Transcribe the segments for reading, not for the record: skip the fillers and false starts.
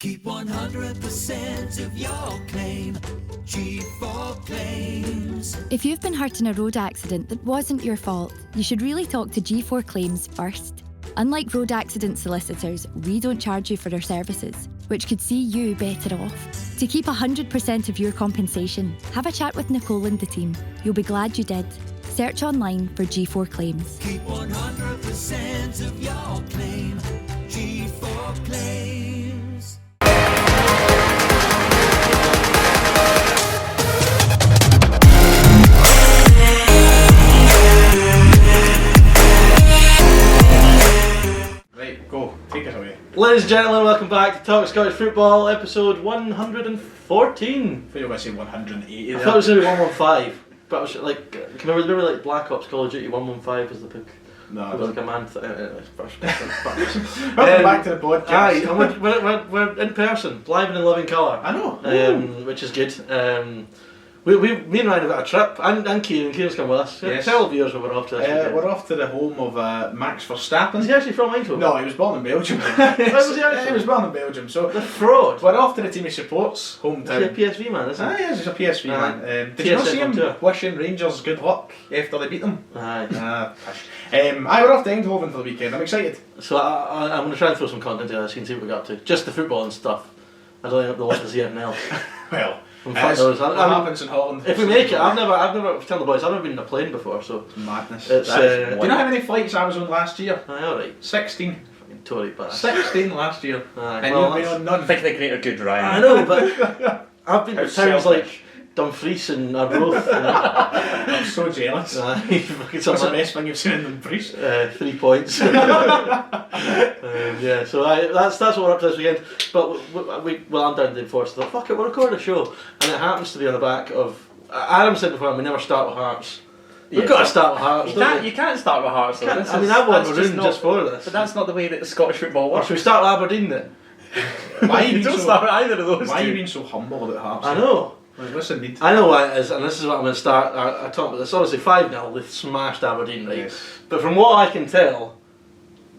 Keep 100% of your claim. G4 Claims. If you've been hurt in a road accident that wasn't your fault, you should really talk to G4 Claims first. Unlike road accident solicitors, we don't charge you for our services, which could see you better off. To keep 100% of your compensation, have a chat with Nicole and the team. You'll be glad you did. Search online for G4 Claims. Keep 100% of your claim. G4 Claims. Right, go. Take us away. Ladies and gentlemen, welcome back to Talk Scottish Football, episode 114. I thought you were going to say 180 I there. thought it was going to be 115, but I was like, can you remember like Black Ops Call of Duty 115 was the book? No, I It was don't. like a man. Welcome back to the podcast. Aye, and we're in person, live and in living colour. I know. Which is good. Me and Ryan have got a trip, and Kieran's come with us. Yes. Tell the viewers where we're off to this weekend. We're off to the home of Max Verstappen. Is he actually from Eindhoven? No, he was born in Belgium. Where was he actually? He was born in Belgium. So The fraud. we're off to the team he supports, hometown. He's a PSV man, isn't he? Yes, he's a PSV Aye. man. Did you not TSF see on him tour. wishing Rangers good luck after they beat them? Aye. Pish. We're off to Eindhoven for the weekend. I'm excited. So I'm going to try and throw some content together so you can see what we got up to. Just the football and stuff. I don't think the want to see anything else. Well, In fact, what I mean, happens in Holland. if we make it, I've never tell the boys, I've never been in a plane before, so Madness. it's Do you know how many flights I was on last year? aye, alright. 16. Fucking Tory bastard. 16 last year. Aye, And well, you've been on none. Think the greater good, Ryan. I know, but I've been to How towns selfish. like Dumfries and Arbroath. I'm so jealous. Aye, fucking What's the some best thing you've seen in Dumfries? 3 points. Yeah, so that's what we're up to this weekend. But I'm down in Forest. I thought, fuck it, we'll record a show, and it happens to be on the back of. Adam said before, we never start with Hearts. We've Yeah. got to start with Hearts. You can't start with Hearts though. I mean, I've won a room just for this. But that's not the way that the Scottish football Or works. should we start with Aberdeen then? Why are you You being don't so, start with either of those why are you two. being so humble about Hearts? I know. Like, listen, need I know what it is, and this is what I'm going to start. I talk about this. Obviously, 5-0, they smashed Aberdeen, right? Yes. But from what I can tell,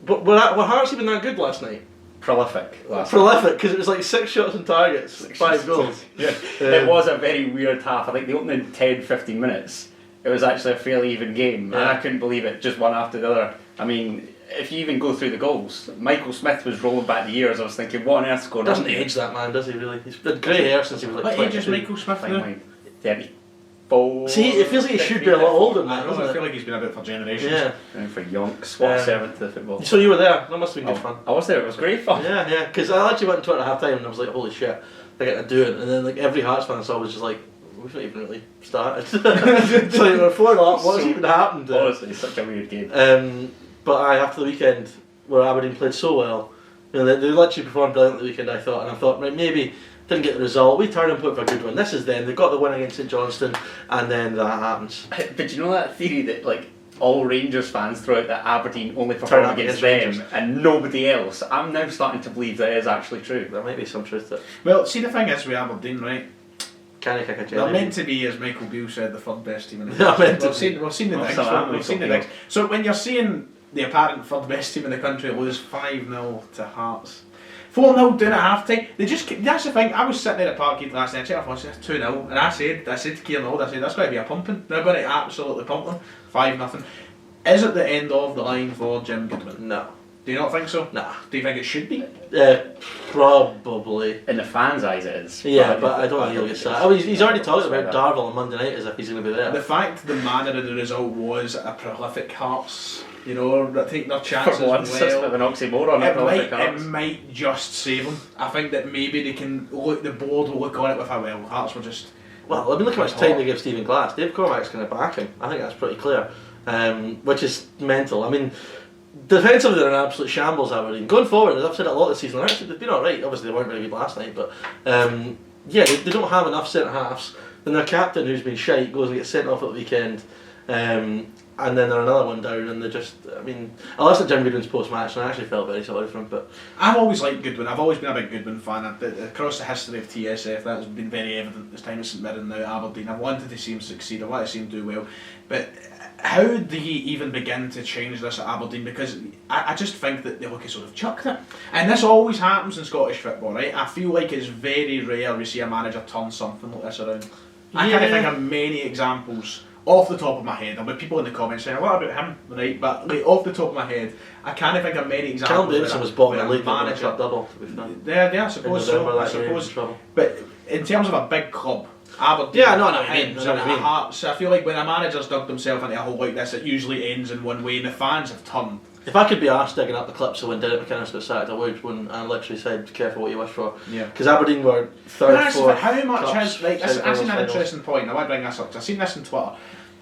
were Hearts even that good last night? Prolific. Prolific, because it was like 6 shots on targets, 5 goals. Yeah. It was a very weird half. I think the opening 10-15 minutes, it was actually a fairly even game, and Yeah. I couldn't believe it, just one after the other. I mean, if you even go through the goals, Michael Smith was rolling back the years. I was thinking, what on earth's going Doesn't on? age that man, does he really? He's had grey hair since he was like What age is 22. Michael Smith Fine, now? like 34. See, it feels like he should be a lot older than I that, know, I doesn't feel it? like he's been about for generations. Yeah. Going for yonks. What a Yeah. servant to the football. So you were there, that must have been good fun. I was there, it was great fun. Yeah, because I actually went to it at half time and I was like, holy shit, they're getting to do it. And then like every Hearts fan I saw was just like, we've not even really started. So like, we're 4 up, what's even happened? Honestly, it's such a weird game. But after the weekend, where Aberdeen played so well, you know, they literally performed brilliantly the weekend, I thought, and I thought, right, maybe didn't get the result, we turn and put for a good one. This is them, they got the win against St Johnstone, and then that happens. But you know that theory that like all Rangers fans throw out that Aberdeen only Turn perform up against against them Rangers. and nobody else? I'm now starting to believe that is actually true. There might be some truth to it. Well, see, the thing is with Aberdeen, right? Can I kick a They're jelly? meant to be, as Michael Beale said, the third best team in the They're country. meant to We've seen the Well, next so one. We've that's seen the okay. next. So when you're seeing the apparent third best team in the country lose 5-0 to Hearts, 4-0 down at half time, that's the thing. I was sitting there at Parkhead last night, I was 2-0, and I said to Kieran, I said, that's going to be a pumping. They're going to absolutely pump them. 5-0. Is it the end of the line for Jim Goodwin? No. Do you not think so? Nah. Do you think it should be? Probably. In the fans' eyes, it is. Yeah, but I don't think he'll get sacked. I mean, he's already talked about Right. Darvel on Monday night as if he's going to be The there. fact the manner of the result was a prolific Hearts, you know, taking their chances For once, it's a bit well. of an oxymoron. It Prolific might, it Hearts. might just save them. I think that maybe they can look. The board will look on it with a well. Hearts were just. Well, I mean, look how much time they give Stephen Glass. Dave Cormack's going to back him. I think that's pretty clear, which is mental. I mean, defensively they're an absolute shambles, Aberdeen. Going forward, as I've said it a lot this season, actually they've been alright. Obviously they weren't very good last night, but yeah, they don't have enough centre halves. Then their captain, who's been shite, goes and gets sent off at the weekend. And then they're another one down, and they just, I mean, I listened to Jim Goodwin's post-match, and I actually felt very sorry for him, but... I've always liked Goodwin. I've always been a big Goodwin fan. Across the history of TSF, that has been very evident. This time at St Mirren, now at Aberdeen. I wanted to see him succeed. I wanted to see him do well, but how do you even begin to change this at Aberdeen? Because I just think that they look at sort of chucked it. And this always happens in Scottish football, right? I feel like it's very rare we see a manager turn something like this around. I can't think of many examples off the top of my head. There'll be people in the comments saying, what about him? Right? But like, off the top of my head, I can't think of many examples. Callum was bottom of the league, manager double, to be fair. Yeah, I suppose so. I suppose. But in terms of a big club, Aberdeen, Hearts, I feel like when a manager's dug himself into a hole like this, it usually ends in one way, and the fans have turned. If I could be arsed digging up the clips of when Derek McInnes got sacked, I would, when I literally said, careful what you wish for. Yeah. Because Aberdeen were third, fourth. How much has, like, I've seen an interesting point, I want to bring this up, because I've seen this on Twitter.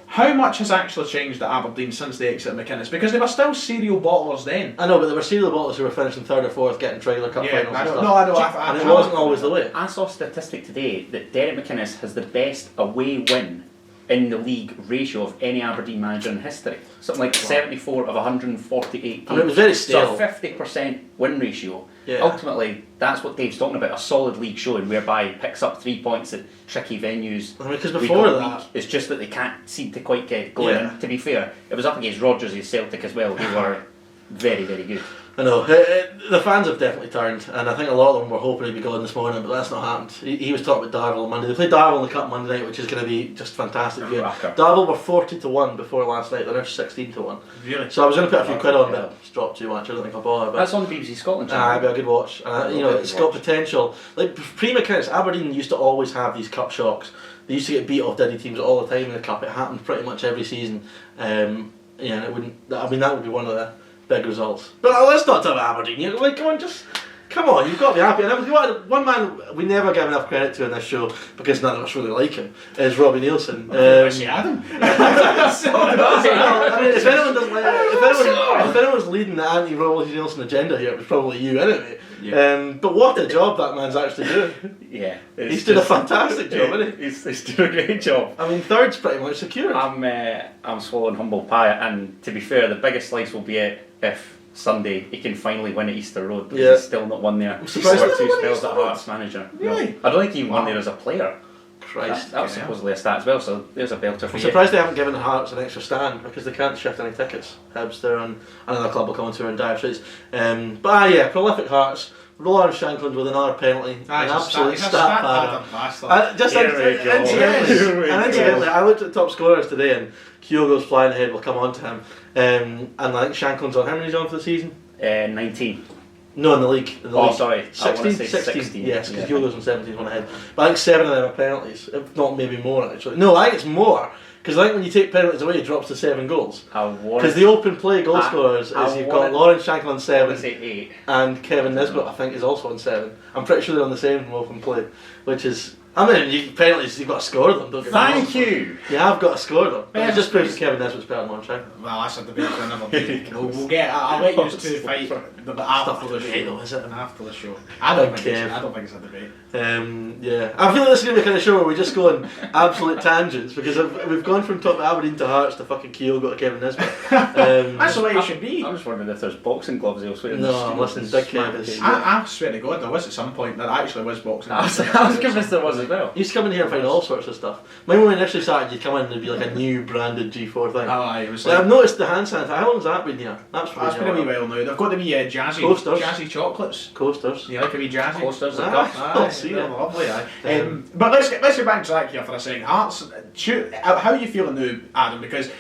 How much has actually changed at Aberdeen since the exit of McInnes? Because they were still serial bottlers then. I know, but there were serial bottlers who were finishing third or fourth, getting trailer cup finals and stuff. No, I know. And it wasn't always the way. I saw a statistic today that Derek McInnes has the best away win in the league ratio of any Aberdeen manager in history. Something like 74 of 148 games. I mean, it was very stale. So a 50% win ratio. Yeah. Ultimately, that's what Dave's talking about, a solid league showing whereby he picks up 3 points at tricky venues. I mean, because before that... week. It's just that they can't seem to quite get going. Yeah. To be fair, it was up against Rodgers' Celtic as well, who were very, very good. I know, the fans have definitely turned, and I think a lot of them were hoping he'd be gone this morning, but that's not happened. He was talking about Darvel on Monday. They played Darvel in the Cup Monday night, which is going to be just fantastic. Darvel were 40-1 before last night, they're now 16-1. Really? So I was going to put a few quid on, but it's dropped too much, I don't think I'll bother. But that's on the BBC Scotland channel. channel. It'll be a good watch. You know, it's got potential. Like, pre-McInnes, Aberdeen used to always have these cup shocks. They used to get beat off Diddy teams all the time in the Cup. It happened pretty much every season. Yeah, and it wouldn't... I mean, that would be one of the big results. But let's not talk about Aberdeen. You're like, come on, you've got to be happy. And one man we never give enough credit to in this show, because none of us really like him, is Robbie Nielsen. I see Adam. I mean, if anyone doesn't like, if anyone's leading the anti-Robbie Nielsen agenda here, it was probably you anyway. Yeah. But what a job that man's actually doing. Yeah, he's doing a fantastic job, isn't he? He's doing a great job. I mean, third's pretty much secured. I'm swallowing humble pie, and to be fair, the biggest slice will be it if Sunday he can finally win at Easter Road, because he's still not won there. I'm surprised he scored 2 spells at Hearts manager. Really? No, I don't think he won there as a player. Christ. That was supposedly a stat as well, so there's a belter for you. I'm surprised they haven't given the Hearts an extra stand, because they can't shift any tickets. Hibs, they're on another club will come into in dire straits. But prolific Hearts. Roland Shankland with another penalty, an absolute stat padder. Incidentally, I looked at the top scorers today, and Kyogo's flying ahead. We'll come on to him. And I think Shankland's on. How many is he on for the season? 19. No, in the league. Sorry. 16? Yes, because Kyogo's on 17, one ahead. But I think 7 of them are penalties, if not maybe more actually. No, I think it's more. Because I think when you take penalties away, it drops to 7 goals. Because the open play goal scorers is you've got Lawrence Shankland on 7, 8. and Kevin Nisbet I think is also on 7. I'm pretty sure they're on the same from open play, which is, I mean, penalties you've got to score them. Don't get me wrong. Thank you. You have got to score them. But it just proves that Kevin Nisbet's better than Lawrence Shankland. Well, that's a debate for another day. We'll get. I'll let you two fight after the show. Though, is it? After the show. I don't think it's a debate. Yeah, I feel like this is going to be the kind of show where we just go on absolute tangents, because we've gone from top Aberdeen to Hearts to fucking Kyogo to Kevin Nisbet. That's the way it should be. I'm just wondering if there's boxing gloves elsewhere. No, I'm listening. Big Kev is. I swear to God, there was at some point there actually was boxing. I was convinced there was as well. You used to come in here and find all sorts of stuff. Remember when we initially started, you'd come in and it'd be like a new branded G4 thing. Oh, aye, it was. I've noticed the hand sanitizer. How long's that been here? That's been a wee while now. They've got to be jazzy chocolates. Coasters. You like a wee jazzy? Coasters. They're lovely. But let's get back to that here for a second. Hearts, how are you feeling now, Adam? Because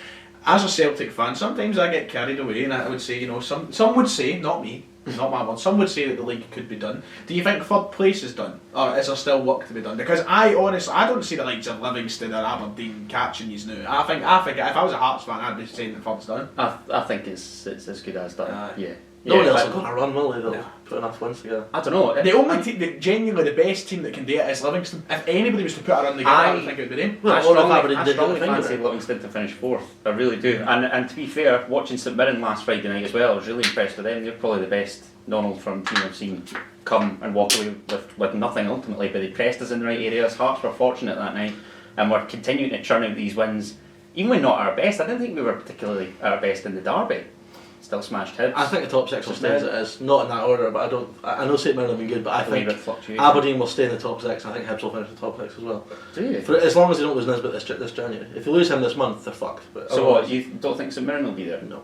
as a Celtic fan, sometimes I get carried away, and I would say, some would say, not me, not my one, some would say that the league could be done. Do you think third place is done, or is there still work to be done? Because I honestly, I don't see the likes of Livingston or Aberdeen catching these now. I think if I was a Hearts fan, I'd be saying that third's done. I think it's as good as done. Yeah. No one else is going to run, will they? They'll put enough wins together. I don't know. The only team, genuinely the best team that can do it is Livingston. If anybody was to put a run together, I would think it would be them. I strongly fancy Livingston to finish 4th. I really do. And to be fair, watching St Mirren last Friday night as well, I was really impressed with them. They're probably the best non-old-firm team I've seen come and walk away with nothing ultimately, but they pressed us in the right areas. Hearts were fortunate that night, and we're continuing to churn out these wins, even when not our best. I didn't think we were particularly our best in the derby. still smashed Hibs. I think the top 6 will stay as it is, not in that order, but I know St Mirren have been good, but I think Aberdeen will stay in the top 6, I think Hibs will finish in the top 6 as well. Do you? As long as they don't lose Nisbet this January. If they lose him this month, they're fucked. But so what, you don't think St Mirren will be there? No.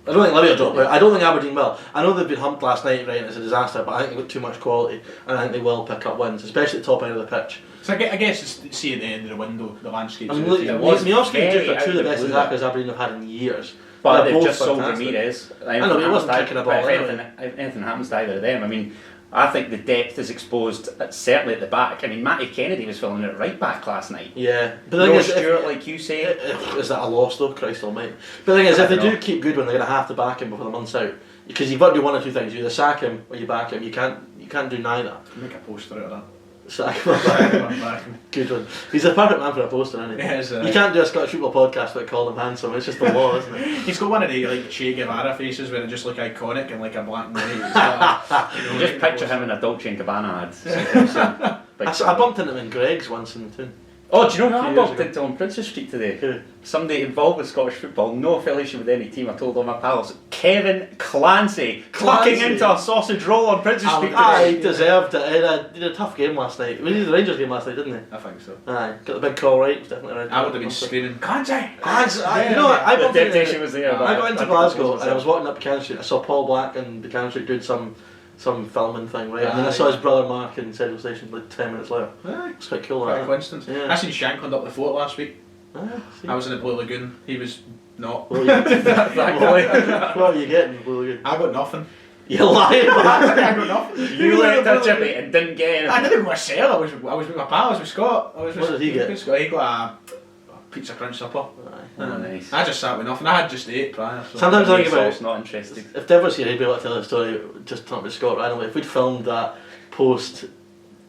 I don't think Livy will drop out. I don't think Aberdeen will. I know they've been humped last night, right, and it's a disaster, but I think they've got too much quality, and I think they will pick up wins, especially at the top end of the pitch. So I guess it's see at the end of the window, the landscape. I mean, look, Miovski and Duke are two of the best attackers Aberdeen have had in years. But they've just sold Ramirez. I know, he wasn't kicking a ball if anything happens to either of them, I mean, I think the depth is exposed, certainly at the back. I mean, Matty Kennedy was filling it right back last night. Yeah. But the thing is, Stewart, like you say. Is that a loss though? Christ almighty. But the thing is, if they do keep Goodwin, they're going to have to back him before the month's out. Because you've got to do one or two things. You either sack him or you back him. You can't do neither. Make a poster out of that. Sack him or back him. Good one. He's a perfect man for a poster, isn't he? Yeah, you can't do a Scottish football podcast without calling him handsome. It's just the law, isn't it? He's got one of the like Che Guevara faces where they just look iconic and like a black and white. You just picture him in a Dolce & Gabbana ad. I bumped into him in Greg's once in the tune. Oh, do you know who I bumped into on Princess Street today? Who? Somebody involved with Scottish football, no affiliation with any team. I told all my pals. Kevin Clancy clucking into a sausage roll on Princess Street today. He deserved it. He did a tough game last night. He did the Rangers game last night, didn't he? I think so. Aye, got the big call right. Was definitely right. I would have been screaming, Clancy! Clancy! Yeah, you know what? I was there. I got into Glasgow and I was walking up Buchanan Street. I saw Paul Black and Buchanan Street doing some filming thing, right? And then I saw his brother Mark in Central Station like 10 minutes later. It's quite cool. Quite a coincidence. Yeah. I seen Shankland up the fort last week. See. I was in the Blue Lagoon. He was not. What are you getting in Blue Lagoon? I got nothing. You're lying, man. I got nothing. You went to Jimmy and didn't get anything. I didn't go to sale. I was with my pal. I was with Scott. What did he get? He got a pizza crunch supper. Oh, nice. I just sat with nothing. I had just ate prior. So. Sometimes I think about not interested. if Dev was here, he'd be able to tell the story. Just talking about Scott randomly. If we'd filmed that post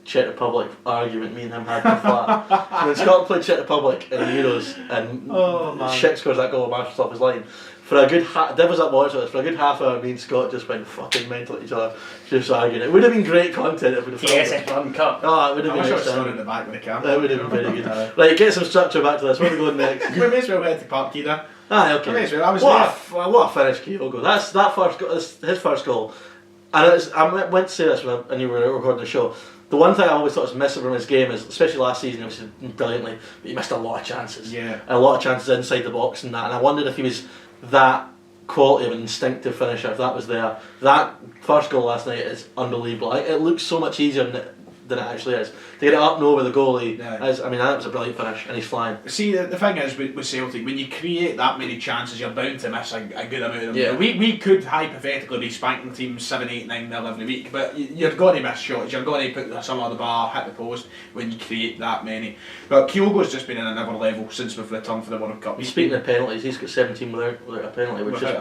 Czech Republic argument me and him had in the flat, when Scott played Czech Republic in the Euros and Schick scores that goal, Marshall's off his line. For a good Dev was up watching this. For a good half hour, me and Scott just went fucking mental at each other, just arguing. It would have been great content if we'd have filmed it. Uncut. Oh, it would have I been wish I was excellent. in the back with the camera. That would have been very good. Right, get some structure back to this. Where are we going next? We may as well head to Park Keeda. Aye, okay. May as well. I was what a finish, Kyogo. That's that first goal. His first goal. And I went to say this when you were recording the show. The one thing I always thought was missing from his game is, especially last season, he was brilliantly, but he missed a lot of chances. Yeah. And a lot of chances inside the box and that. And I wondered if he was that quality of an instinctive finisher, if that was there. That first goal last night is unbelievable. It looks so much easier than it actually is. To get it up and over the goalie, that was a brilliant finish, and he's flying. See, the thing is with Celtic, when you create that many chances, you're bound to miss a good amount of them. Yeah. We could hypothetically be spanking teams 7, 8, 9, 0 every week, but you're going to miss shots. You're going to put some on the bar, hit the post when you create that many. But Kyogo's just been in another level since we've returned for the World Cup. Speaking of penalties, he's got 17 without a penalty, which kind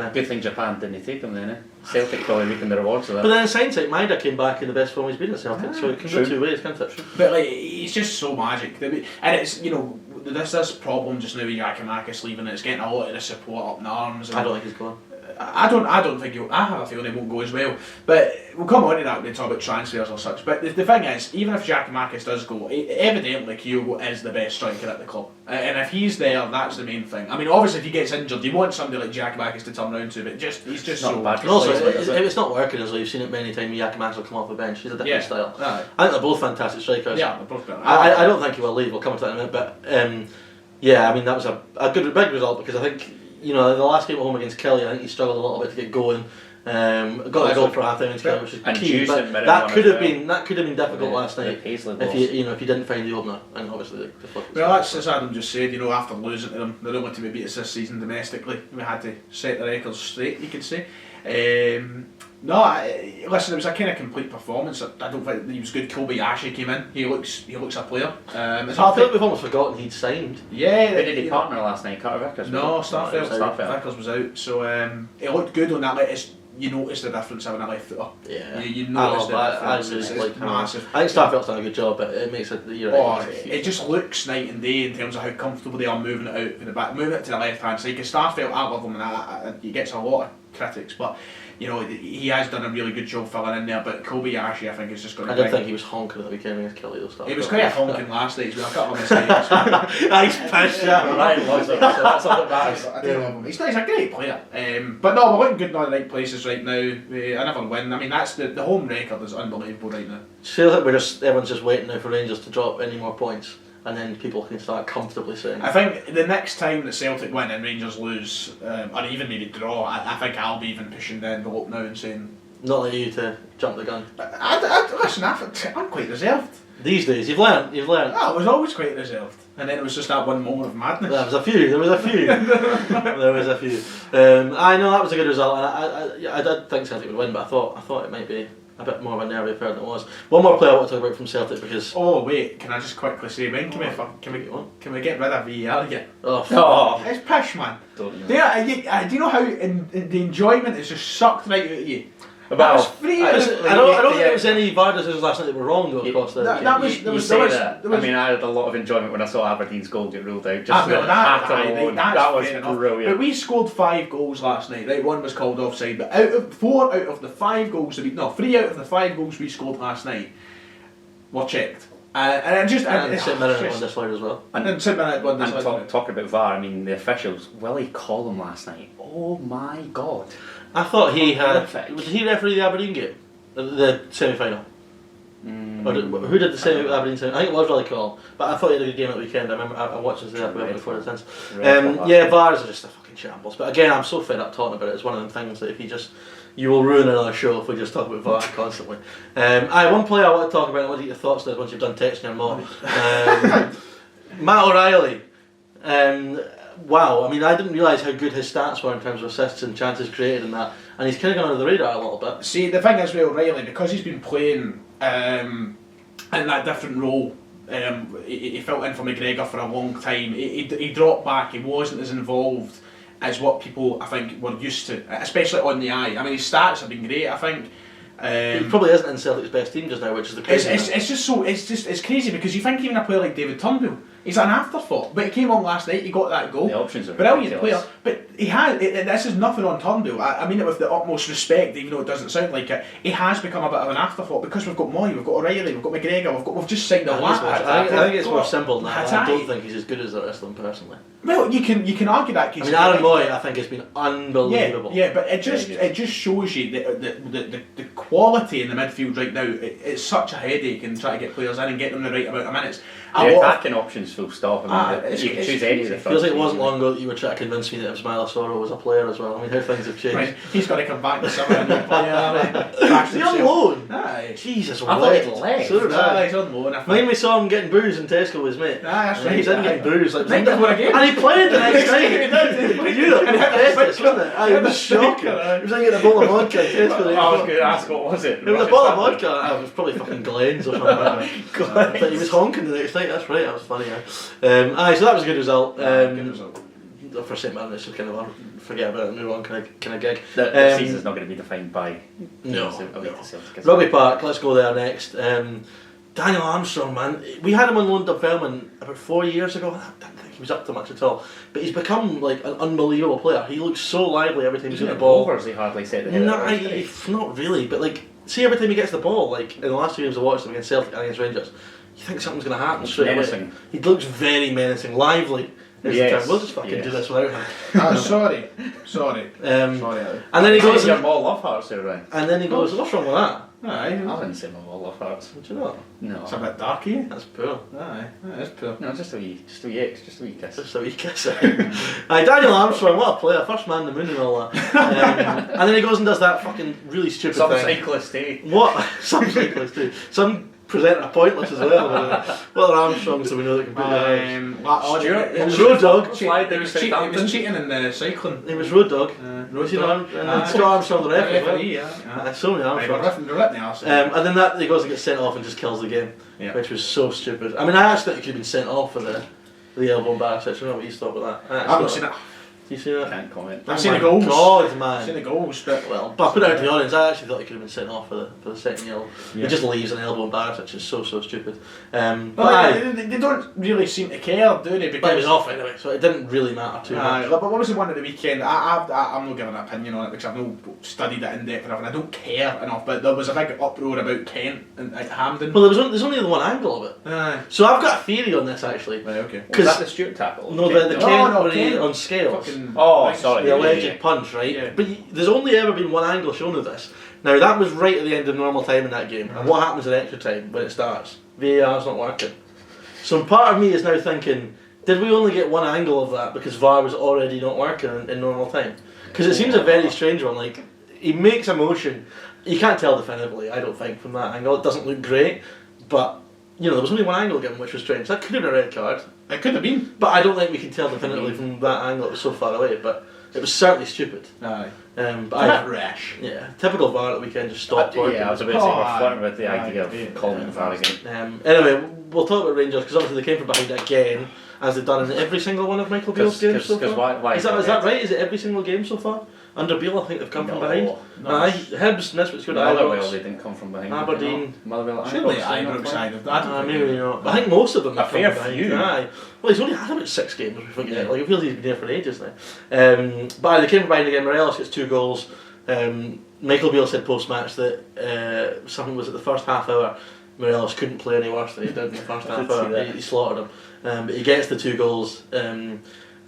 of good thing Japan didn't take them then, eh? Celtic probably reaping the rewards of that. But then in hindsight, Maida came back in the best form he's been at Celtic, so it can go two ways, can't it? But like, he's just so magic. And it's, this problem just now with Giakoumakis leaving, it's getting a lot of the support up in arms. And I don't think he's gone. I don't think I have a feeling he won't go as well. But we'll come on to that when we talk about transfers or such. But the thing is, even if Giakoumakis does go, evidently Kyogo is the best striker at the club. And if he's there, that's the main thing. I mean, obviously if he gets injured, you want somebody like Giakoumakis to turn round to, but he's just not so bad. And also, if it's not working as well, you've seen it many times, Giakoumakis will come off the bench. He's a different style. Right. I think they're both fantastic strikers. Yeah, they're both better. I don't think he will leave, we'll come to that in a minute, but yeah, I mean, that was a big result because I think, the last game at home against Kelly, I think he struggled a little bit to get going. Got a goal for half time against Kelly, which is key, but that could have been difficult last night if you didn't find the opener, and obviously the flip. Well, that's as Adam just said. After losing to them, they're the only team to beat us this season domestically. We had to set the records straight, you could say. Listen, it was a kind of complete performance. I don't think he was good. Kobayashi came in. He looks a player. I feel like we've almost forgotten he'd signed. Yeah. Who did he partner last night? Carter Vickers? No, Starfelt. Vickers was out. So he looked good on that. Like, you notice the difference having a left footer. Yeah. You notice the difference. It's massive. I think Starfelt's done a good job, but it makes it. It just looks night and day in terms of how comfortable they are moving it out for the back, moving it to the left hand side. Because Starfelt, I love him, and he gets a lot of critics, but you know he has done a really good job filling in there. But Kobayashi, I think, is just going to. I did think he was honking at the weekend against Kelly though. He was quite a honking last night. He's got a couple of mistakes. He's pissed. Ryan loves it, so that's all that matters. I do love him. He's a great player. But no, we're looking good in all the right places right now. Another win. I mean, that's the home record is unbelievable right now. Celtic, everyone's just waiting now for Rangers to drop any more points, and then people can start comfortably saying. I think the next time that Celtic win and Rangers lose, or even maybe draw, I think I'll be even pushing the envelope now and saying. Not like you to jump the gun. Listen, I'm quite reserved. These days, you've learned. I was always quite reserved, and then it was just that one moment of madness. There was a few. There was a few. I know that was a good result, and I did think Celtic would win, but I thought it might be a bit more of a nervy affair than it was. One more player I want to talk about from Celtic because. Oh wait, can I just quickly say when can we get rid of VAR again? Oh, it's pish, man. Do you know how the enjoyment is just sucked right out of you? Well, I don't think there was any VAR decisions last night that were wrong though. Across the. I mean, I had a lot of enjoyment when I saw Aberdeen's goal get ruled out. That was brilliant. But we scored 5 goals last night. Right, one was called offside. But 3 out of the 5 goals we scored last night were checked. And St Mirren won this one as well. And then St Mirren won this one. Talking about VAR, I mean the officials. Willie Collum last night. Oh my God. I thought he had. Did he referee the Aberdeen game? The semi-final? Who did the Aberdeen semi? I think it was really cool. But I thought he had a good game at the weekend. I remember I watched this before the sense. VARs are just a fucking shambles. But again, I'm so fed up talking about it. It's one of them things that you will ruin another show if we just talk about VAR constantly. One player I want to talk about, I want to get your thoughts on this once you've done texting your mom. Matt O'Reilly. Wow, I mean, I didn't realise how good his stats were in terms of assists and chances created and that, and he's kind of gone under the radar a little bit. See, the thing is with O'Reilly, because he's been playing in that different role, he filled in for McGregor for a long time, he dropped back, he wasn't as involved as what people, I think, were used to, especially on the eye. I mean, his stats have been great, I think. He probably isn't in Celtic's best team just now, which is the crazy. It's crazy because you think even a player like David Turnbull, he's an afterthought. But he came on last night, he got that goal. The options are brilliant player. But he has. This is nothing on Turnbull. I mean it with the utmost respect, even though it doesn't sound like it. He has become a bit of an afterthought because we've got Moy, we've got O'Reilly, we've got McGregor, we've just signed a lot. I think it's more simple than that. I don't think he's as good as the rest of them personally. Well, you can argue that case. I mean, Aaron Moy, I think, has been unbelievable. Yeah, but it just shows you the quality in the midfield right now. It's such a headache in trying to get players in and get them the right amount of minutes. Attacking options, full stop. I mean, you can choose any of the front. Feels like it wasn't long ago that you were trying to convince me that Ismaila Soro was a player as well. I mean, how things have changed. Right. He's got to come back to summer and play. Is he on loan? Aye. Jesus, I thought he'd left. So he's on loan. When we saw him getting booze in Tesco with his mate. That's right. He's in getting booze. Like, right before a game. And he played the next night. In Europe. It was shocking. He was in getting a bottle of vodka in Tesco. I was going to ask what was it? It was a bottle of vodka. It was probably fucking Glens or something. But he was honking the next night. That's right. That was funny. So that was a good result. Good result. For St Mirren, it's kind of forget about it, move on kind of gig. The season's not going to be defined by no. Rugby Park, let's go there next. Daniel Armstrong, man, we had him on loan to Velman about 4 years ago. I didn't think he was up to much at all, but he's become like an unbelievable player. He looks so lively every time he's got the ball. Overs, he hardly said the head. Not really, but like, see every time he gets the ball, like in the last 2 games I watched him against Celtic and against Rangers, you think something's going to happen straight away. He looks very menacing, lively. Yes. We'll just fucking do this without him. Sorry. And then he goes. Your Mall Love Hearts there, right? And then he goes. What's wrong with that? Aye. I wouldn't say my Mall Love Hearts. Would you not? No. It's a bit darky. That's poor. Aye, that is poor. No, just a wee kiss. Just a wee kiss. Aye, Daniel Armstrong, what a player! First man on the moon and all that. And then he goes and does that fucking really stupid thing. Some cyclist, eh? What? Some cyclist, too. Some presenter pointless as well. What are Armstrongs so we know they can put Road Dog. He was cheating in the cycling. He was Road Dog. And Scott Armstrong the referee. So many Armstrongs. They're letting the arse. And then he goes and gets sent off and just kills the game, which was so stupid. I mean, I actually think he could have been sent off for the elbow and back section. I don't know what you thought about that. I've not seen it. Do you see that? Can't comment. I've seen the goals. God, man. I've seen the goals, but Well, but I put it out to the audience, I actually thought he could have been sent off for the second yellow. Yeah. He just leaves an elbow embarrassed, which is so stupid. But well, they don't really seem to care, do they? but it was Because off anyway, so it didn't really matter too much. but what was the one at the weekend? I'm not giving an opinion on it because I've not studied it in depth enough, and I don't care enough. But there was a big uproar about Kent and at Hampden. Well, there's only the one angle of it. Aye. So I've got a theory on this actually. Right, okay. Was that the Stewart tackle? No, the No, Kent no, where he Kent on scales. Fucking Oh, thanks. sorry. The alleged Yeah. punch, right? Yeah. But there's only ever been one angle shown of this. Now that was right at the end of normal time in that game. And what happens in extra time when it starts? VAR's not working. So part of me is now thinking, did we only get one angle of that because VAR was already not working in normal time? Because it seems a very strange one. Like, he makes a motion. You can't tell definitively, I don't think, from that angle. It doesn't look great, but you know, there was only one angle given, which was strange. That could have been a red card. It could have been. But I don't think we can tell definitively from that angle. It was so far away, but it was certainly stupid. Aye. But I, rash. yeah, typical VAR at the weekend just stopped working. Yeah, I was about to say Oh, we're flirting with the aye, idea yeah. of calling it VAR again. Anyway, we'll talk about Rangers because obviously they came from behind again, as they've done in every single one of Michael Beale's games so far. Why Is that right? Is it every single game so far? Under Beale, I think they've come from behind. no. Aye, Hibs, Nisbet's good at Motherwell, Ibrox. they didn't come from behind. Aberdeen. Motherwell, Surely Ibrox, Ibrox side of that. Maybe not. But I think most of them A have come fair from few. behind. Aye. Well, he's only had about 6 games, we forget. Yeah. Like, it feels he's been there for ages now. But they came from behind again. Morelos gets 2 goals. Michael Beale said post-match that something was at the first half hour. Morelos couldn't play any worse than he did in the first half did see hour. that. He slaughtered him. But he gets the 2 goals.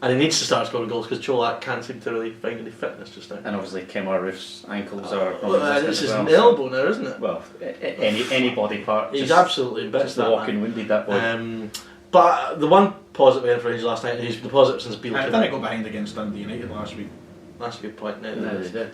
And he needs to start scoring goals because Cholak can't seem to really find any fitness just now. And obviously Kemar Roof's ankles are Well, it's his as well, elbow now, isn't it? Well, any body part. He's just, absolutely in bits. just That walking man. wounded, that boy. But the one positive we had for Rangers last night, and he's been the positive since Beale I came didn't in. go behind against Dundee United last week. That's a good point. No, No, they did.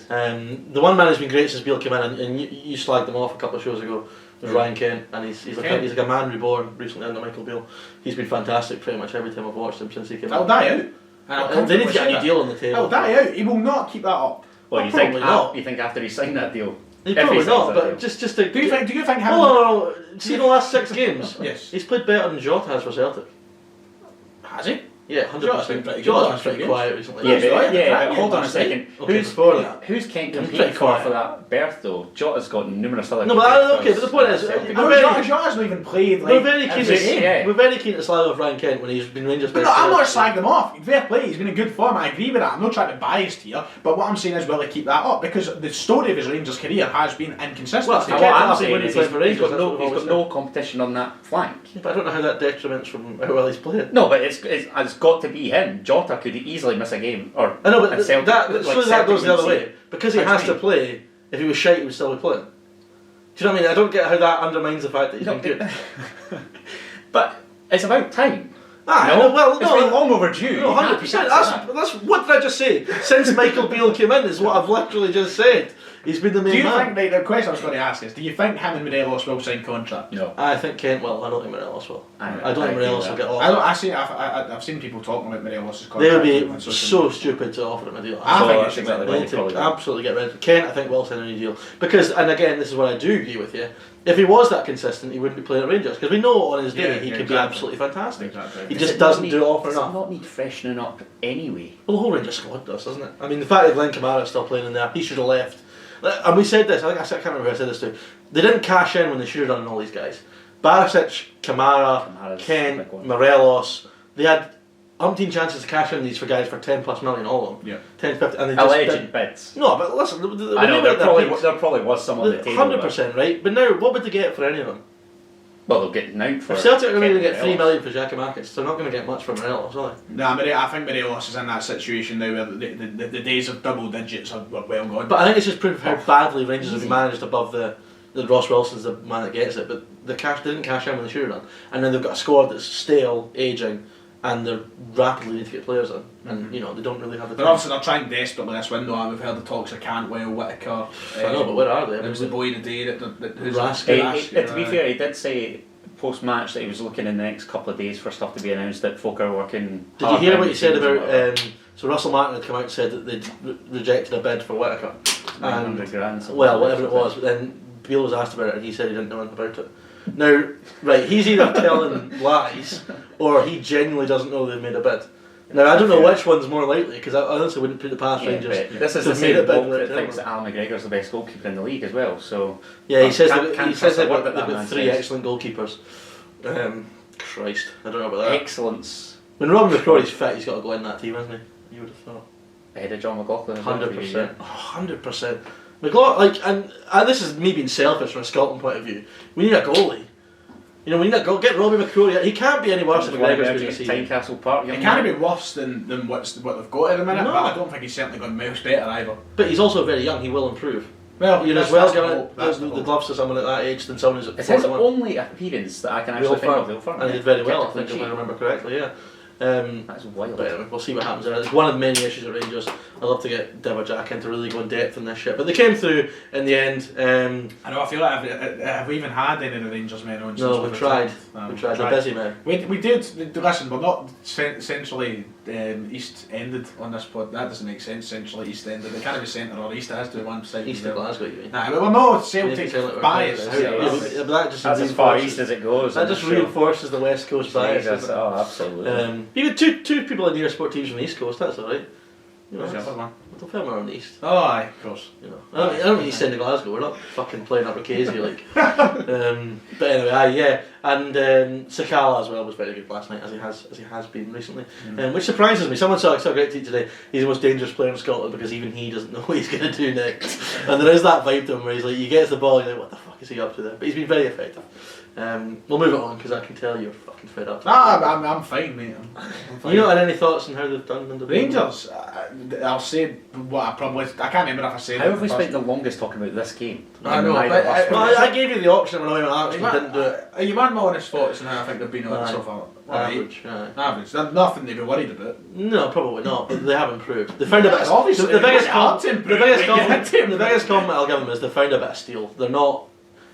The one man who's been great since Beale came in, and you slagged him off a couple of shows ago, was Ryan Kent, and he's like a man reborn recently under Michael Beale. He's been fantastic pretty much every time I've watched him since he came I'll in. die out. And I'll They need to get a new comfortably deal on the say table. that. I'll die out. He will not keep that up. Well, Well, you think probably not. you think after he signed that deal? He if he probably signs not, that but deal. just to... Do you think him? No. See the last 6 games? Yes. He's played better than Jota has for Celtic. Has he? Yeah, Jota's been 100%. pretty good Jota's last been pretty few quiet games. recently. Yeah, That's right, but, yeah, right, but hold on a yeah, second. Okay, before that. Who's Kent Pretty competing for quiet. that berth though? Jota's got numerous other. No, but okay, but the point is, Celtic. No, very- Jota's not even played. We're Like, very keen every to game. Yeah. we're very keen to slag off Ryan Kent when he's been Rangers But best no, I'm not player. slagging him off. Fair play, he's been in good form. I agree with that. I'm not trying to be biased here, but what I'm saying is, will he keep that up? Because the story of his Rangers career has been inconsistent. Well, And Kent what I'm hasn't saying when he is played he's for Rangers, got that's what no, I've he's got no competition on that flank. But I don't know how that detriments from how well he's played. No, but it's got to be him. Jota could easily miss a game, or I know, but and Celtic, that Celtic goes the other would way. say- Because he What do has you to mean? play, if he was shite, he would still be playing. Do you know what I mean? I don't get how that undermines the fact that he's No, been good. But it's about time. No, well, it's been long overdue. No, You can't- 100%. you can't say that. That's what did I just say? Since Michael Beale came in, is what I've literally just said. He's been the main Do you man. think, the question I was going to ask is, do you think him and Morelos will sign contracts? No. I think Kent will. I don't think Morelos will. I don't think agree Morelos with will that. get off. I've seen people talking about Morelos' They contract. would be on social so media. stupid to offer him a deal. I So think that's it's exactly exactly what They they need to probably will. absolutely get rid of Kent. I think will sign a new deal because, and again, this is where I do agree with you. If he was that consistent, he wouldn't be playing at Rangers because we know on his day Yeah, he yeah, could be exactly. absolutely fantastic. Exactly. He Does just it not doesn't need- do it often Does it enough. not need freshening up anyway? Well, the whole Rangers squad does, doesn't it? I mean, the fact that Glenn Kamara's still playing in there, he should have left. And we said this, I can't remember who I said this to. They didn't cash in when they should have done on all these guys. Barisic, Kamara, Kamara's a Kent, big one. Morelos, they had umpteen chances to cash in these for guys for 10 plus million, all of them. Yeah. 10, 50, and they just Alleged didn't. bids. No, but listen, I know there probably was some on the table. 100% right, but now what would they get for any of them? But they'll get out for. If Celtic are going to Kent get 3 and million for Giacomakis, they're not going to get much from Morelos, are they? Nah, I think Morelos is in that situation now where the days of double digits are well gone. But I think it's just proof of how badly Rangers have been managed above the Ross Wilson's the man that gets it, but they didn't cash in when they should have done. And then they've got a squad that's stale, ageing, and they're rapidly need to get players in. And they don't really have the But time. obviously they're trying desperately this window. We've heard the talks of Cantwell, Whittaker. I know, but where are they? There was the boy today that who's Rask. To be fair, he did say post-match that he was looking in the next couple of days for stuff to be announced that folk are working. Did you hard hear behind what the he said scenes and about? whatever. So Russell Martin had come out and said that they'd rejected a bid for Whittaker. 900 grand. something Well, like whatever that. it was, but then Beale was asked about it and he said he didn't know anything about it. Now, right, he's either telling lies or he genuinely doesn't know they've made a bid. Now I don't know which one's more likely because I honestly wouldn't put the past Rangers. But this is to the same make it bloke big, that thinks that Alan McGregor's the best goalkeeper in the league as well. So yeah, he says can't they've trust a word got that man three says. excellent goalkeepers. Christ, I don't know about that. Excellence. When Robin McCrory's fit, he's got to go in that team, hasn't he? You would have thought. Ahead of John McLaughlin. 100%. 100%. McLaughlin, like, and this is me being selfish from a Scotland point of view. We need a goalie. You know, we need a goal. Get Robbie McCrory. He can't be any worse than McGregor's going to see. Tynecastle Park. It can't be worse than what they've got at the minute, No. but I don't think he's certainly gone miles better either. But he's also very young. He will improve. Well, You'd that's- as well that's the give hope, that's the the hope. gloves to someone at that age than someone who's at It's his 41. only appearance that I can actually think of. Will Firm. And he did very well, I Kept a think, clean if I sheet. remember correctly, yeah. That's wild. But anyway, we'll see what happens there. It's one of the many issues at Rangers. I'd love to get Deborah Jack in to really go in depth on this shit. But they came through in the end. I know, I feel like have we even had any of the Rangers men on? No, since we've tried. returned? We tried. They're busy, man. We did. Listen, we're not centrally East ended on this pod. That doesn't make sense. Centrally East ended. It can't be centre or East. It has to be one side. East of Glasgow, you mean? Nah, but we're not You make Celtic it sound like we're bias. playing Yeah, this. Yeah, but that just That's as far reinforces- east as it goes. That in just the show. reinforces the West Coast bias. Jesus, doesn't it? oh, absolutely. You got two people in your sport teams from the East Coast. That's all right. You know, What's the that's- other one? don't film on the East. Oh, aye, of course. You know, I don't mean East End of Glasgow. We're not fucking playing up Casey like. But anyway, yeah, and Sakala as well was very good last night, as he has been recently, which surprises me. Someone saw a great tweet today. He's the most dangerous player in Scotland because even he doesn't know what he's going to do next. And there is that vibe to him where he's like, he gets the ball, and you're like, what the fuck is he up to there? But he's been very effective. We'll move it on because I can tell you're fucking fed up. I'm fine, mate. I'm fine. You not had any thoughts on how they've done under Rangers, I'll say what I probably. I can't remember if I said. How it have we first. spent the longest talking about this game? I know, Neither but of us Well, were. I gave you the option when I went out and didn't do it. You want my honest thoughts on how I think they've been on Aye. so far? Alright. Average, aye. Average. There's nothing to be worried about. No, probably not. But they have improved. They found a bit. Of, Obviously, the biggest it's hard to improve, the biggest but you compliment, have to improve. the biggest compliment I'll give them is they found a bit of steel. They're not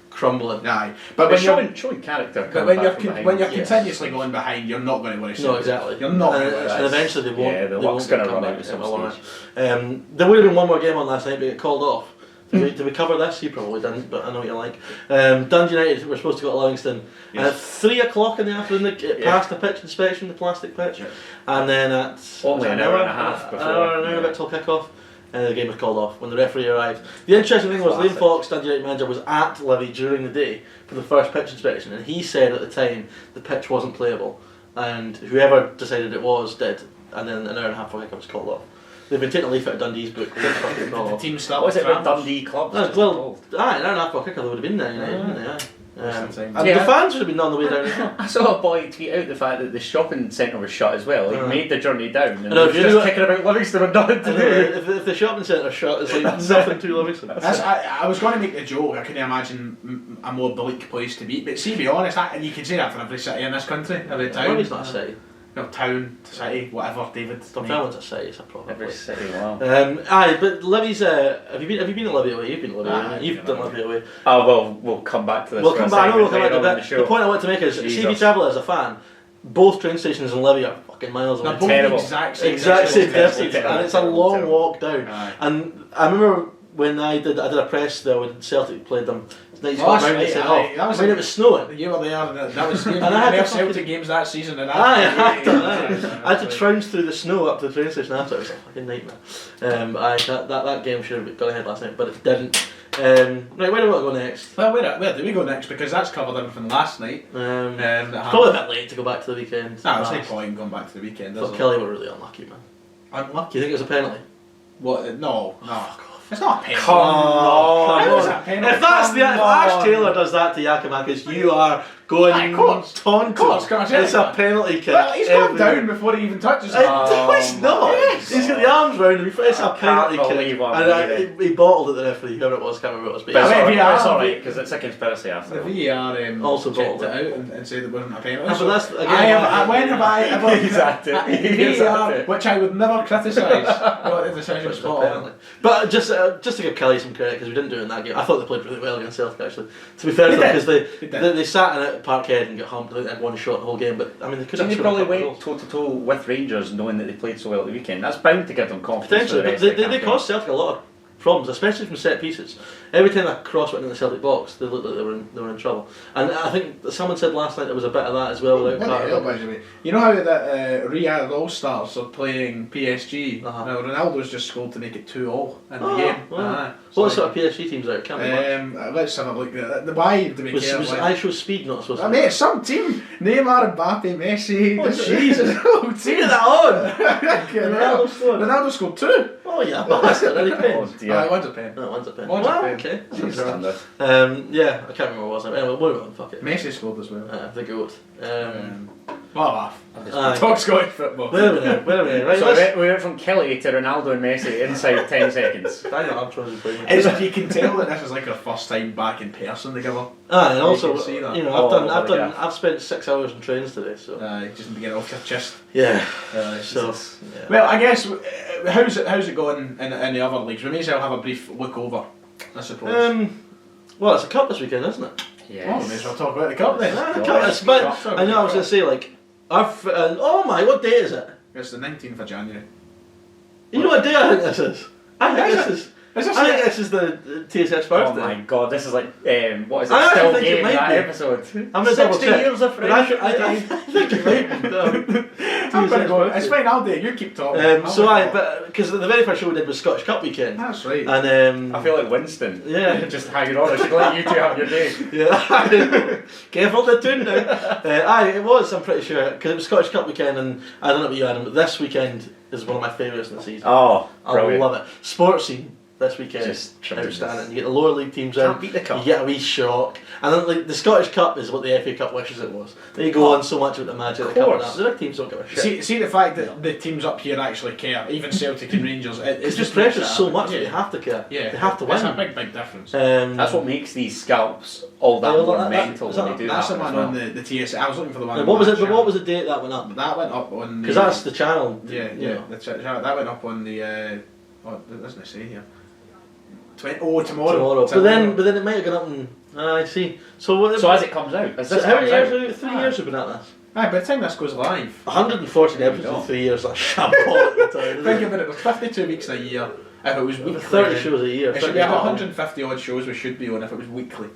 crumbling. Aye. But But when you're showing character. but coming when back you're from behind. when you're Yes. continuously going behind, you're not going to worry. No, exactly. You're not going And, to worry. and eventually they won't. Yeah, the they luck's won't gonna come run back out at to some it, I want stage. it. There would have been one more game on last night, but it called off. Did we cover this? You probably didn't, but I know what you like. Dundee United were supposed to go to Livingston. And at 3 o'clock in the afternoon, it passed the pitch inspection, the plastic pitch. Yeah. And then at Only was it an hour and a half an before, hour and a yeah. bit till kick-off. And the game was called off when the referee arrived. The interesting thing was Liam Classic. Fox, Dundee United manager, was at Livy during the day for the first pitch inspection, and he said at the time the pitch wasn't playable, and whoever decided it was did, and then an hour and a half before it was called off. They've been taking a leaf out of Dundee's book. They didn't fucking call The off. team What started. was it with Dundee clubs? No, just well, involved? aye, an hour and a half before kicker they would have been there, wouldn't they? Aye. That's the And thing. the Yeah. fans would have been on the way down as well. I saw a boy tweet out the fact that the shopping centre was shut as well. He Aye. made the journey down and I know, was if you just do it- kicking about Livingston with nothing I to know, do. if the shopping centre shut, it's like nothing to Livingston. I was going to make the joke. I couldn't imagine a more bleak place to be. But see, to be honest, and you can say that for every city in this country, every town. Livy's not a city. No, town, city, whatever. David. Dunfermline's a city, it's a proper Every place. city, wow. Aye, but Livy's. Have you been at Livy away? You've been at Livy. Aye, haven't you? You've I've done been Livy away. Oh, well, we'll come back to this. We'll for a come back. I know second we'll come back to later on in that. the show. The point I want to make is, see if you Jesus. travel as a fan, both train stations in Livy are fucking miles They're away. both Terrible. the exact same Exact same distance, terrible, and it's a terrible, long terrible. walk down. Aye. And I remember when I did a press there when Celtic played them. Night Oh, that's round and right, said, aye. That was when a- it was snowing. You were there, and that was you And I had were to Celtic fucking- games that season, and Aye, I had to trounce through the snow up to the train station after. It was a fucking nightmare. That game should have gone ahead last night, but it didn't. Right, where do we want to go next? Well, where do we go next? Because that's covered everything last night. It's probably a bit late to go back to the weekend. No, it's no point going back to the weekend. But Is Kelly were really unlucky, man. Unlucky. Do you think it was a penalty? What? No. It's not a penalty. Come on. How is that a penalty? If that's if Come Ash on. Taylor does that to Yakimakis, you are going Aye, of course. taunting. Of course, can I say It's that? a penalty kick. Well, he's gone every- down before he even touches it. No, it's not. Yes. He's got the arms round him. It's a I penalty can't kick. believe I'm And reading. he bottled at the referee, whoever it was, can't remember what it was. But But it's I mean, alright, VAR, it's alright, because it's a conspiracy The after all. VAR Also checked bottled it it. out and said it wasn't a penalty. Yeah, but that's- So again, when have I ever... He's at it. He's VAR, at it. which I would never criticise, got the decision It's a spot on. penalty. But just to give Kelly some credit, because we didn't do it in that game. I thought they played really well against Celtic, actually. To be fair to them, because they sat in it at Parkhead and got humped. I think they had one shot the whole game, but I mean they could So have they scored a probably couple of went goals. toe to toe with Rangers knowing that they played so well at the weekend. That's bound to give them confidence. Potentially, for the but rest of the they campaign. cost Celtic a lot of problems, especially from set pieces. Every time a cross went in the Celtic box, they looked like they were in trouble. And I think someone said last night there was a bit of that as well. Without What the hell, by the way? You know how that Riyadh All-Stars are playing PSG? Uh-huh. Now, Ronaldo's just scored to make it 2-2 in the Oh, game. wow. So What sort of PSG teams are it? Can't be much. let's have a look at the why do we care? Was Like, ISO Speed not supposed I to mean, it's some team. Neymar, Mbappe, Messi. Oh, this- Jesus. this whole See team. that on! Ronaldo Ronaldo scored 2. Oh yeah, bastard, any Oh pens? dear. One's a pen. No, one's a pen. One's a Wow, pen. okay. That's standard. Yeah, I can't remember what it was. Anyway, moving on, fuck it. Messi scored as well. The goat. What a laugh. Aye. Talk Scottish football. Wait a minute, right, So let's... we went from Kelly to Ronaldo and Messi inside 10 seconds. Daniel Armstrong's playing. You can tell that this is like our first time back in person together. And also, can see that. you know, Oh, I've spent 6 hours in trains today, so... Just to get off your chest. Yeah. So, yeah. well, I guess how's it going in the other leagues? We may as well have a brief look over, I suppose. Well, it's a cup this weekend, isn't it? We may as well talk about the cup then. The cup, it's but I know I was going to say, like, oh my, what day is it? It's the 19th of January. You know what day I think this is? I think Is this is... Is this I think this is the TSS birthday. Oh my god, this is like, what is it, I actually still think it game, might that be. episode. I'm going to double 60 check. years of But I friendship. think it might be. I'm gonna go. It's fine, I'll do it. You keep talking. Because the very first show we did was Scottish Cup weekend. That's right. And I feel like Winston. Yeah. Just hanging on. I should let you two have your day. yeah, careful the tune now. It was, I'm pretty sure, because it was Scottish Cup weekend, and I don't know about you, Adam, but this weekend is one of my favourites in the season. Oh, I brilliant. love it. Sports scene this weekend, Just tremendous. outstanding. You get the lower league teams in, Can't beat the cup. you get a wee shock, and then like the Scottish Cup is what the FA Cup wishes it was. They go on so much with the magic of the cup, and course. that. The other teams don't give a shit. See the fact that the teams up here actually care, even Celtic and Rangers. It's just pressure so much that Yeah. they have to care. Yeah, They have to win. It's a big difference. That's what makes these scalps all that Yeah, more that- mental is when that- they do That's the that. one as well. on the TS. I was looking for the one. And on what was that it? But channel. what was the date that went up? That went up on the. Because that's the channel. Yeah, you yeah. know. That went up on the. What doesn't it say here? Tomorrow. Tomorrow. But then it might have gone up and I see. So as it comes out, as so this how many comes years? out, 3 years we've been at this. Aye, by the time this goes live, 140 There you episodes go. in 3 years. That's shambolic at the time. think Isn't it? about it. There's 52 weeks in a year. If it was weekly, 30 then shows a year. It should 30 be about is 150 odd shows we should be on if it was weekly.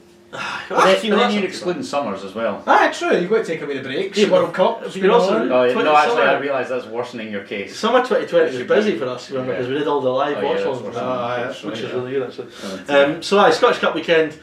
But then you're excluding summers as well. Ah, true. You've got to take away the breaks. Yeah, World Cup. you're also- on. Oh, 20 no, actually, summer. I realise that's worsening your case. Summer 2020 was Should busy be. for us, remember, Yeah. because we did all the live Oh, yeah, watch that's ons, worse. That's which right, is yeah. really good actually. Scottish Cup weekend.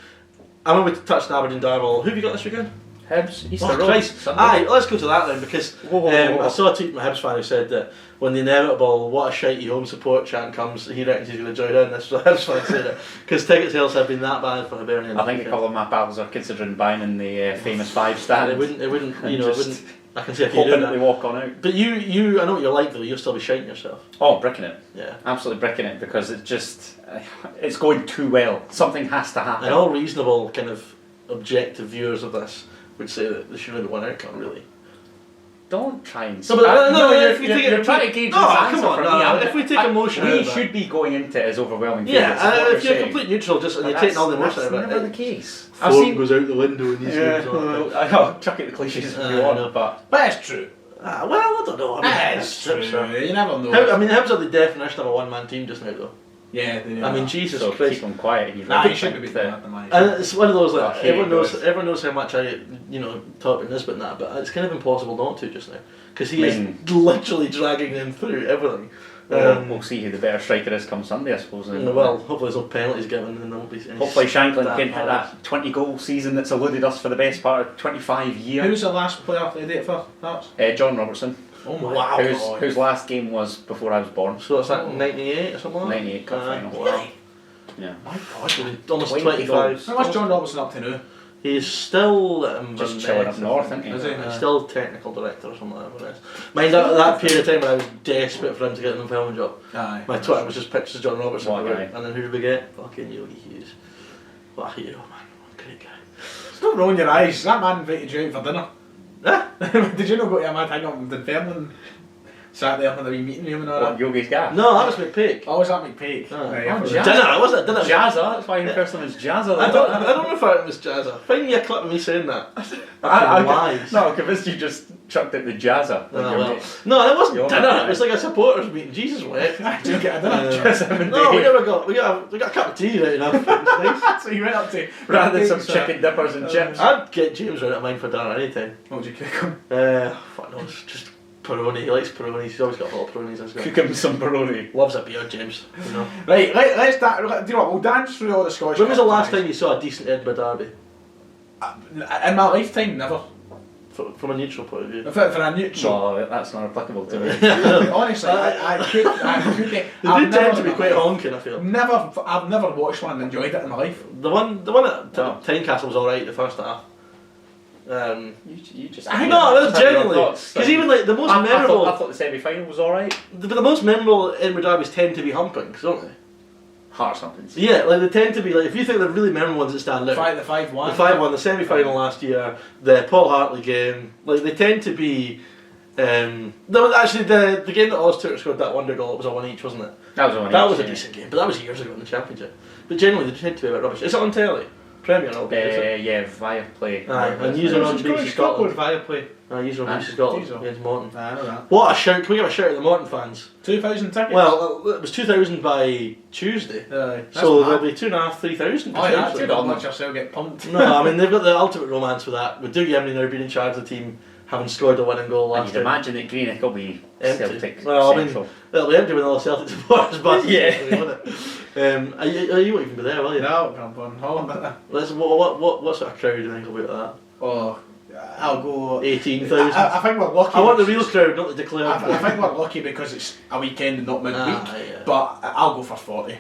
I mean, we touched on Aberdeen Darvel. Who have you got this weekend? Hibs, Easter Oh, Road, Christ. Sunday. Aye, let's go to that then, because Whoa. I saw a tweet from a Hibs fan who said that when the inevitable "what a shitey home support" chant comes, he reckons he's going to join in. That's what Hibs fan said it, because ticket sales have been that bad for Hibernian. I think a couple of my pals are considering buying in the famous 5 stand. It wouldn't, And you know, it just wouldn't. I can see if you hoping do that they that. walk on out. But you, I know what you're like though. You'll still be shiting yourself. Oh, bricking it. Yeah. Absolutely bricking it because it just, it's going too well. Something has to happen. And all reasonable kind of objective viewers of this would say that there should have been one outcome, really. Don't try and... No, but you're, if we take it- you're trying to gauge No, this come answer on, from no, me. no, I'm- if we take emotion out we of that. should be going into it as overwhelming Yeah, favourites, is what if you're saying. complete neutral, just and But you're taking all the that's emotion out of never it. the case. Form goes out the window in these games. I know, chuck it the cliches if you I want, know. but... But it's true. Well, I don't know. I mean, It's true. You never know. I mean, the Hibs are the definition of a one-man team just now, though. Yeah, they I mean, Jesus So Christ. keep them quiet. You Nah, really you should think be that- beating that, the man. And it's one of those like Oh, here everyone it knows. goes. Everyone knows how much I, talk about this but that. But it's kind of impossible not to just now because he I is mean- literally dragging them through everything. We'll see who the better striker is come Sunday, I suppose. Well, hopefully there's no penalties given and there won't be any. Hopefully Shanklin that can hit that 20-goal season that's eluded us for the best part of 25 years. Who's the last player to date for that? John Robertson, Oh my Wow. God. whose last game was before I was born. So it's like 98 or something. Like that? 98 cup final. Wow. Yeah. My God. So almost 20 25. goals. How much John Robertson up to now? He's still Just chilling up north, isn't he? Is he? He's still technical director or something like that. Mind that period of time when I was desperate for him to get an film job. Aye. My Twitter was just pictures of John Robertson. What a guy. And then who did we get? Fucking Yogi Hughes. What a hero, man. What a great guy. Stop rolling your eyes. That man invited you out for dinner. Ah, Did you not go to a mad hang out with Dunfermline sat there in the wee meeting room and all What, that. Yogi's gaff? No, that was McPake. Oh, was that McPake? Right, I Jazza. Dinner, wasn't it? Dinner. Jazza, that's why your first name is Jazza. I don't refer to him as Jazza. Find me a clip of me saying that. Lies. No, I'm convinced you just chucked it the Jazza. No, well. No, that wasn't You're dinner. not It was like a supporters meeting. Jesus wept. I didn't get a dinner. Just him and No, we Dave. never got. We got a cup of tea right enough. It was nice. So you went up to Rather than some McPake's, chicken dippers and chips. I'd get James right at mine for dinner anytime. What would you cook him? Fuck no, it's just Peroni. He likes Peronis. He's always got a lot of Peronis. That's Cook good. him some Baroni. Loves a beer, James. You know. Right, let's do you know what? We'll dance through all the Scottish. When was the Cup last ties. time you saw a decent Edinburgh derby? In my lifetime, never. From a neutral point of view. For a neutral. No, that's not applicable to me. Honestly, I couldn't. They do tend to be quite honking, I feel. I've never watched one and enjoyed it in my life. The one at Oh. Tynecastle was alright the first half. You just. No, that's genuinely because even like the most memorable. I thought the semi-final was alright. The most memorable Edinburgh derbies tend to be humpings, don't they? Heart somethings. Yeah, like they tend to be like if you think the really memorable ones that stand out. The 5-1. The 5-1, the semi-final last year, the Paul Hartley game, like they tend to be. There was actually the game that Ozturk scored that wonder goal. It was a 1-1, wasn't it? That was one. That was a decent game, but that was years ago in the Championship. But generally, they tend to be a bit rubbish. Is it on telly? Premier, is it? Yeah, via play. Aye, and user on BBC Scotland. via play. User on Ah, BBC Scotland diesel. against Morton. I know that. What a shout! Can we give a shout to the Morton fans? 2,000 tickets. Well, it was 2,000 by Tuesday, that's so mad. there'll be 2,500, 3,000. Oh, yeah, that's potentially. good. I'll let yourself get pumped. No, I mean they've got the ultimate romance with that. With Dougie Emery now being in charge of the team, having scored the winning goal And last you'd time. imagine that Greenock will be Empty. Celtic Well, I mean, central. it'll be empty when all the Celtic supporters bust. Yeah. Won't it? You won't even be there, will you? No, I'm on Holland. What sort of crowd do you think will be at that? Oh, I'll go 18,000. I think we're lucky. I want the real crowd, not the declared. I think we're lucky because it's a weekend and not midweek. Yeah. But I'll go for 40.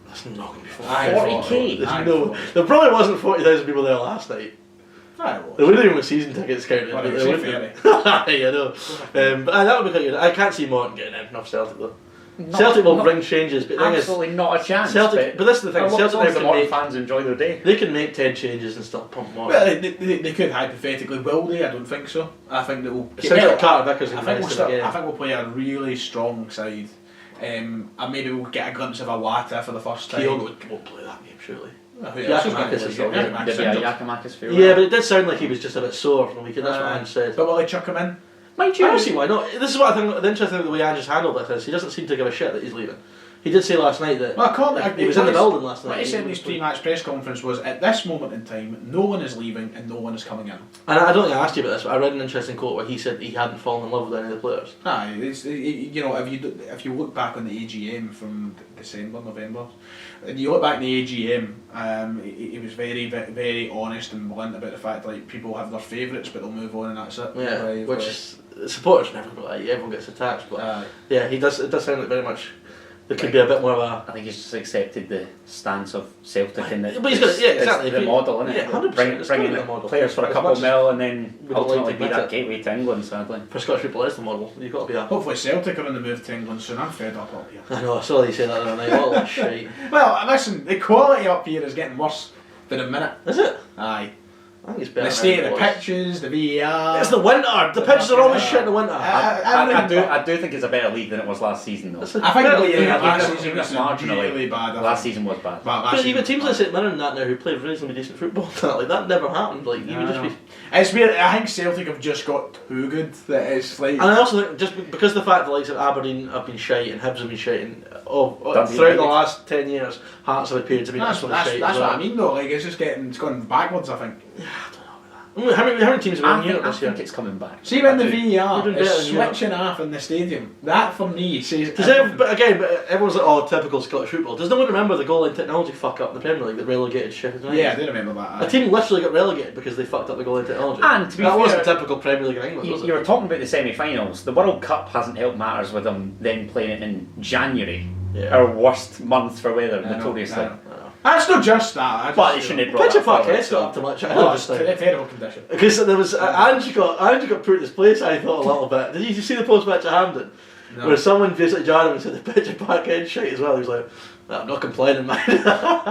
That's not going to be 40K? There's no, there probably wasn't 40,000 people there last night. There wouldn't even with season tickets counted. Well, but it's there a wouldn't be. I know. But that would be quite good. I can't see Morton getting anything off Celtic though. Celtic will bring changes, but the thing is, Absolutely not a chance. Celtic. But this is the thing. As long Celtic as the now Morton can make, fans enjoy their day. they can make 10 changes and still pump Morton. Well, they could hypothetically. Will they? I don't think so. I think they will. It sounds like Carter Vickers I is think invested again. I think we'll play a really strong side. And maybe we'll get a glimpse of a Wata for the first time. Kyogo won't play that game, surely. Giacomakis is not getting Did be a Giacomakis feel Yeah, but it did sound like he was just a bit sore from the weekend. That's what Ange said. But will they chuck him in? Mind I you, don't see why not. This is what I think. The interesting thing with the way Ange has handled this is he doesn't seem to give a shit that he's leaving. He did say last night that Well, I can't. he was in the building last night. What he said in his pre-match press conference was, at this moment in time, no one is leaving and no one is coming in. And I don't think I asked you about this, but I read an interesting quote where he said he hadn't fallen in love with any of the players. Aye, you know, if you look back on the AGM from December, November, and you look back in the AGM, he was very honest and blunt about the fact like people have their favourites, but they'll move on and that's it. Yeah, Like, which is supporters never go like everyone gets attached, but aye. yeah, he does. It does sound like very much. There could be a bit more of a. I think he's just accepted the stance of Celtic and But he's got yeah, exactly. it's the model, isn't it? Yeah, 100%. Bringing It's gotta be the in model. players for a As couple much mil and then we don't like ultimately to be admit that it. gateway to England, sadly. For Scottish people, it's the model. You've got to be a. Hopefully Celtic are on the move to England soon. I'm fed up here. I know. I saw you say that the other night. All that shit. Well, listen, the quality up here is getting worse for the minute. Is it? Aye. I think it's better. The state than of it the was. pitches, the VAR. It's the winter. The pitches are always shit in the winter. I do think it's a better league than it was last season though. It's a I think better the league. league even last if- season even was if marginally, really bad. I Last think. season was bad. But last But season even was teams bad. like St Mirren and that now who play reasonably decent football, like that never happened. Like you would just be. It's weird. I think Celtic have just got too good that it's like. And I also think just because the fact the likes of Aberdeen have been shite and Hibs have been shite and Dundee throughout the United. last 10 years, Hearts have had periods have been That's absolutely shite. what as well. I mean though. Like it's just it's gone backwards. I think. How many teams have I won Europe think, this year? it's coming back. See when the I do. VAR You're doing is better than Europe. switching off in the stadium. That for me says. But everyone's like, oh, typical Scottish football. Does no one remember the goal line technology fuck up in the Premier League that relegated Sheffield United? Yeah, I do remember that. A team literally got relegated because they fucked up the goal line technology. And to be that fair, wasn't typical Premier League in England, was You it? were talking about the semi-finals. The World Cup hasn't helped matters with them then playing it in January. Yeah. Our worst month for weather, I know, notoriously. I know. That's not just that. But they shouldn't have brought Pitch of that fuck forward, head's got up to much. I Oh, just it's think. a terrible condition. Because there was Ange got put in his place. I thought a little bit. Did you see the post match at Hampden, where someone basically jarred him and said the pitch of back end shite as well? He was like, I'm not complaining, man.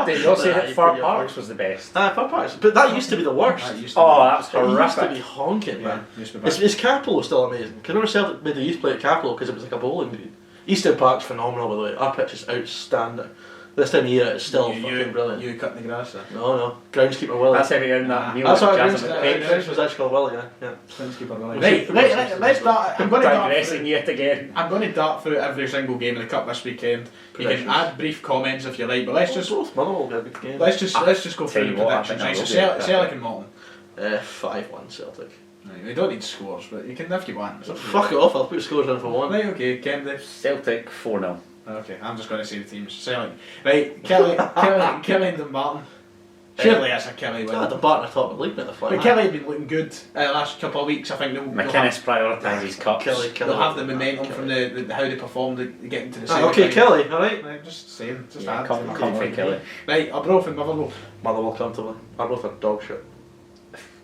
Did you all say that Fir Fir Parks was the best? Fir Parks, but that used to be the worst. That used to Oh, be- that was It used to be horrific. honking, man. Yeah, used to be bad. Is Capello still amazing? Because I remember Celtic made the youth play at Capello because it was like a bowling green. Eastern Park's phenomenal, by the way. Our pitch is outstanding. This time of year, it's still fucking brilliant. You cutting the grass there. No, groundskeeper Willie. That's heavy in that Neil That's what Jasmine groundskeeper was actually called Willie, yeah. Groundskeeper, really. Right, let's start. I'm going to dart digressing through. yet again. I'm going to dart through every single game in the cup this weekend. You can Predictions. add brief comments if you like, but let's just Motherwell will be a good game. let's just go Tell through you the what, I predictions. think Right, so that will be Celtic and Malton. 5-1 Celtic. Right, we don't need scores, but you can if you want. It's up to you. Fuck it off, I'll put scores in for one. Right, okay, Kennedy. Celtic 4-0. Okay, I'm just going to say the teams. Celtic. Right, Kelly and Dumbarton. Surely that's a Kelly win. The Barton are top of the league now, the But Kelly have been looking good last couple of weeks. I think they'll McInnes prioritises cups. they'll have the momentum from the how they performed getting to the semi. Okay, Kelly, alright. Right, just saying. Just Yeah, add. come for Kelly. Right, Arbroath and Motherwell. Motherwell comfortably. I both are dog shit.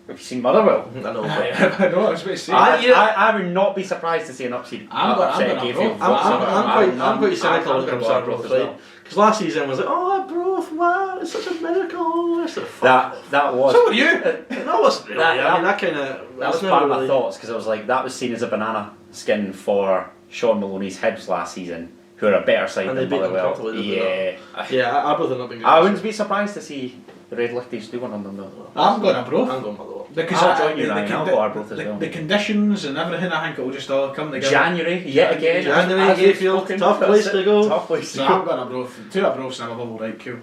Have you seen Motherwell? I know, I know, I was about to say. I would not be surprised to see an upset. I'm upset going game Arbroath. field. I'm quite cynical when it comes to I'm Arbroath, as right? well. Because last season I was like, oh, Arbroath, wow, it's such a miracle. It's a fuck. That was. So were you? No, it wasn't really. I mean, that kind of. That was part of my thoughts because I was like, that was seen as a banana skin for Sean Maloney's Hibs last season, who are a better side And than they beat them Motherwell. comfortably, didn't Yeah. Yeah, Arbroath have not been good. I wouldn't be surprised to see the Red Lifties do one on them though. I'm going Arbroath. I'm going Motherwell. Because I'll join you, Ryan. I'll go Arbroath as well. the conditions and everything, I think it will just all come together. January, yet again. January, as we've Gayfield, spoken, tough that's place it. to go. Tough place to So go. I'm going Arbroath. 2 Arbroaths and a Motherwell, right, cool.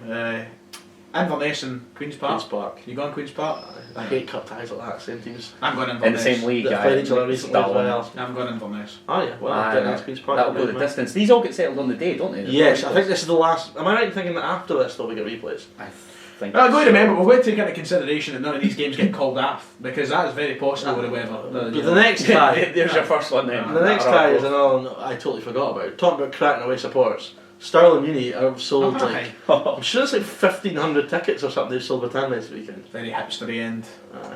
Inverness and Queen's Park. Queen's Park. You going Queen's Park? I hate cup ties like that, same teams. I'm going In Inverness. the same league, That played each other recently as well. I'm going Inverness. Oh yeah, well, that's Queen's Park. That'll go the distance. These all get settled on the day, don't they? Yes, I think this is the last. Am I right in thinking that after this they'll be get replays? I think. Well, I've got to remember, we've got to take into consideration that none of these games get called off, because that is very possible with the weather. But the next tie, There's your first one then. the next tie is another one I totally forgot about. Talking about cracking away supporters. Stirling Uni have sold like I'm sure it's like 1,500 tickets or something they've sold by time this weekend. Very hipstery end.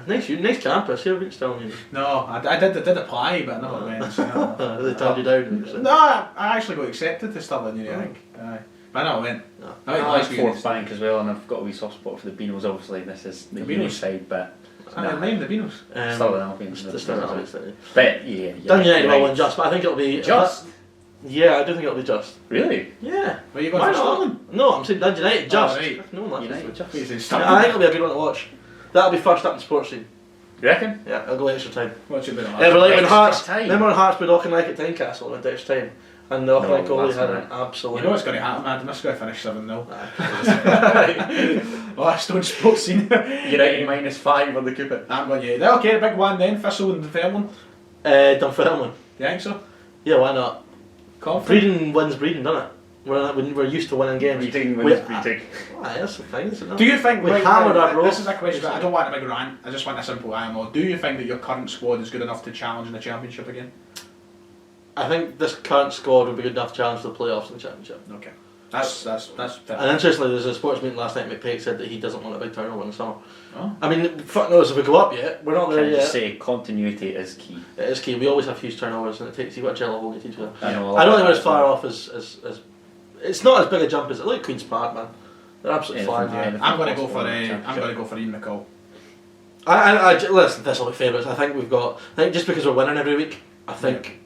Nice campus. You ever been to Stirling Uni? No, I did apply, but I never went. So They turned you down. no, I actually got accepted to Stirling Uni, I think. Aye. But I never went. No. I I like like Fourth Bank as well, and I've got a wee soft spot for the Beanos. Obviously, this is the The Uni Beanos? side, but Name the Beanos. Stirling Albions. The Stirling Albions. But yeah, Done United right. will win just, but I think it'll be Just Yeah, I do think it'll be just. really Yeah. Where you going Why for not? Stirling? No, I'm saying Dun United just. Oh, right. No one United. just. Just Wait, Yeah, I think it'll be a good one to watch. That'll be first up in sports scene. you reckon? Yeah, I'll go extra time. What's your bit Yeah, but like when Extra Hearts, time. remember when Hearts played Auchinleck at Tynecastle and went to extra time, and the Auchinleck No, goalie that's had not an absolute. You know what's going to happen, man? This is going to finish 7-0. Oh, that's Stone Sports Scene. United -5 on the Cupid. I'm going United. Okay, the big one then, Thistle and Dunfermline. Dunfermline. You think so? Yeah, why not? Confident? Breeding wins breeding, doesn't it? We're used to winning games. Breeding We- wins breeding. Aye, that's the thing, isn't it? Do you think, we right, hammered right, our bros? this is a question, I don't want a big rant, I just want a simple IMO. Do you think that your current squad is good enough to challenge in the Championship again? I think this current squad would be good enough to challenge the playoffs in the Championship. Okay. That's And interestingly, there's a sports meeting last night. McPake said that he doesn't want a big turnover in the summer. Oh. I mean, fuck knows if we go up yet. We're not Can there I yet. just say continuity is key. It is key. We always have huge turnovers, and it takes. You've got Jello Hogan teach that. I know. I don't think we're as far off as it's not as big a jump as it. Look at Queen's Park, man. They're absolutely flying. Anything I'm going to go for possible in the I'm going to go for Ian McCall. Listen, this will be favourites. I think we've got. I think just because we're winning every week, I think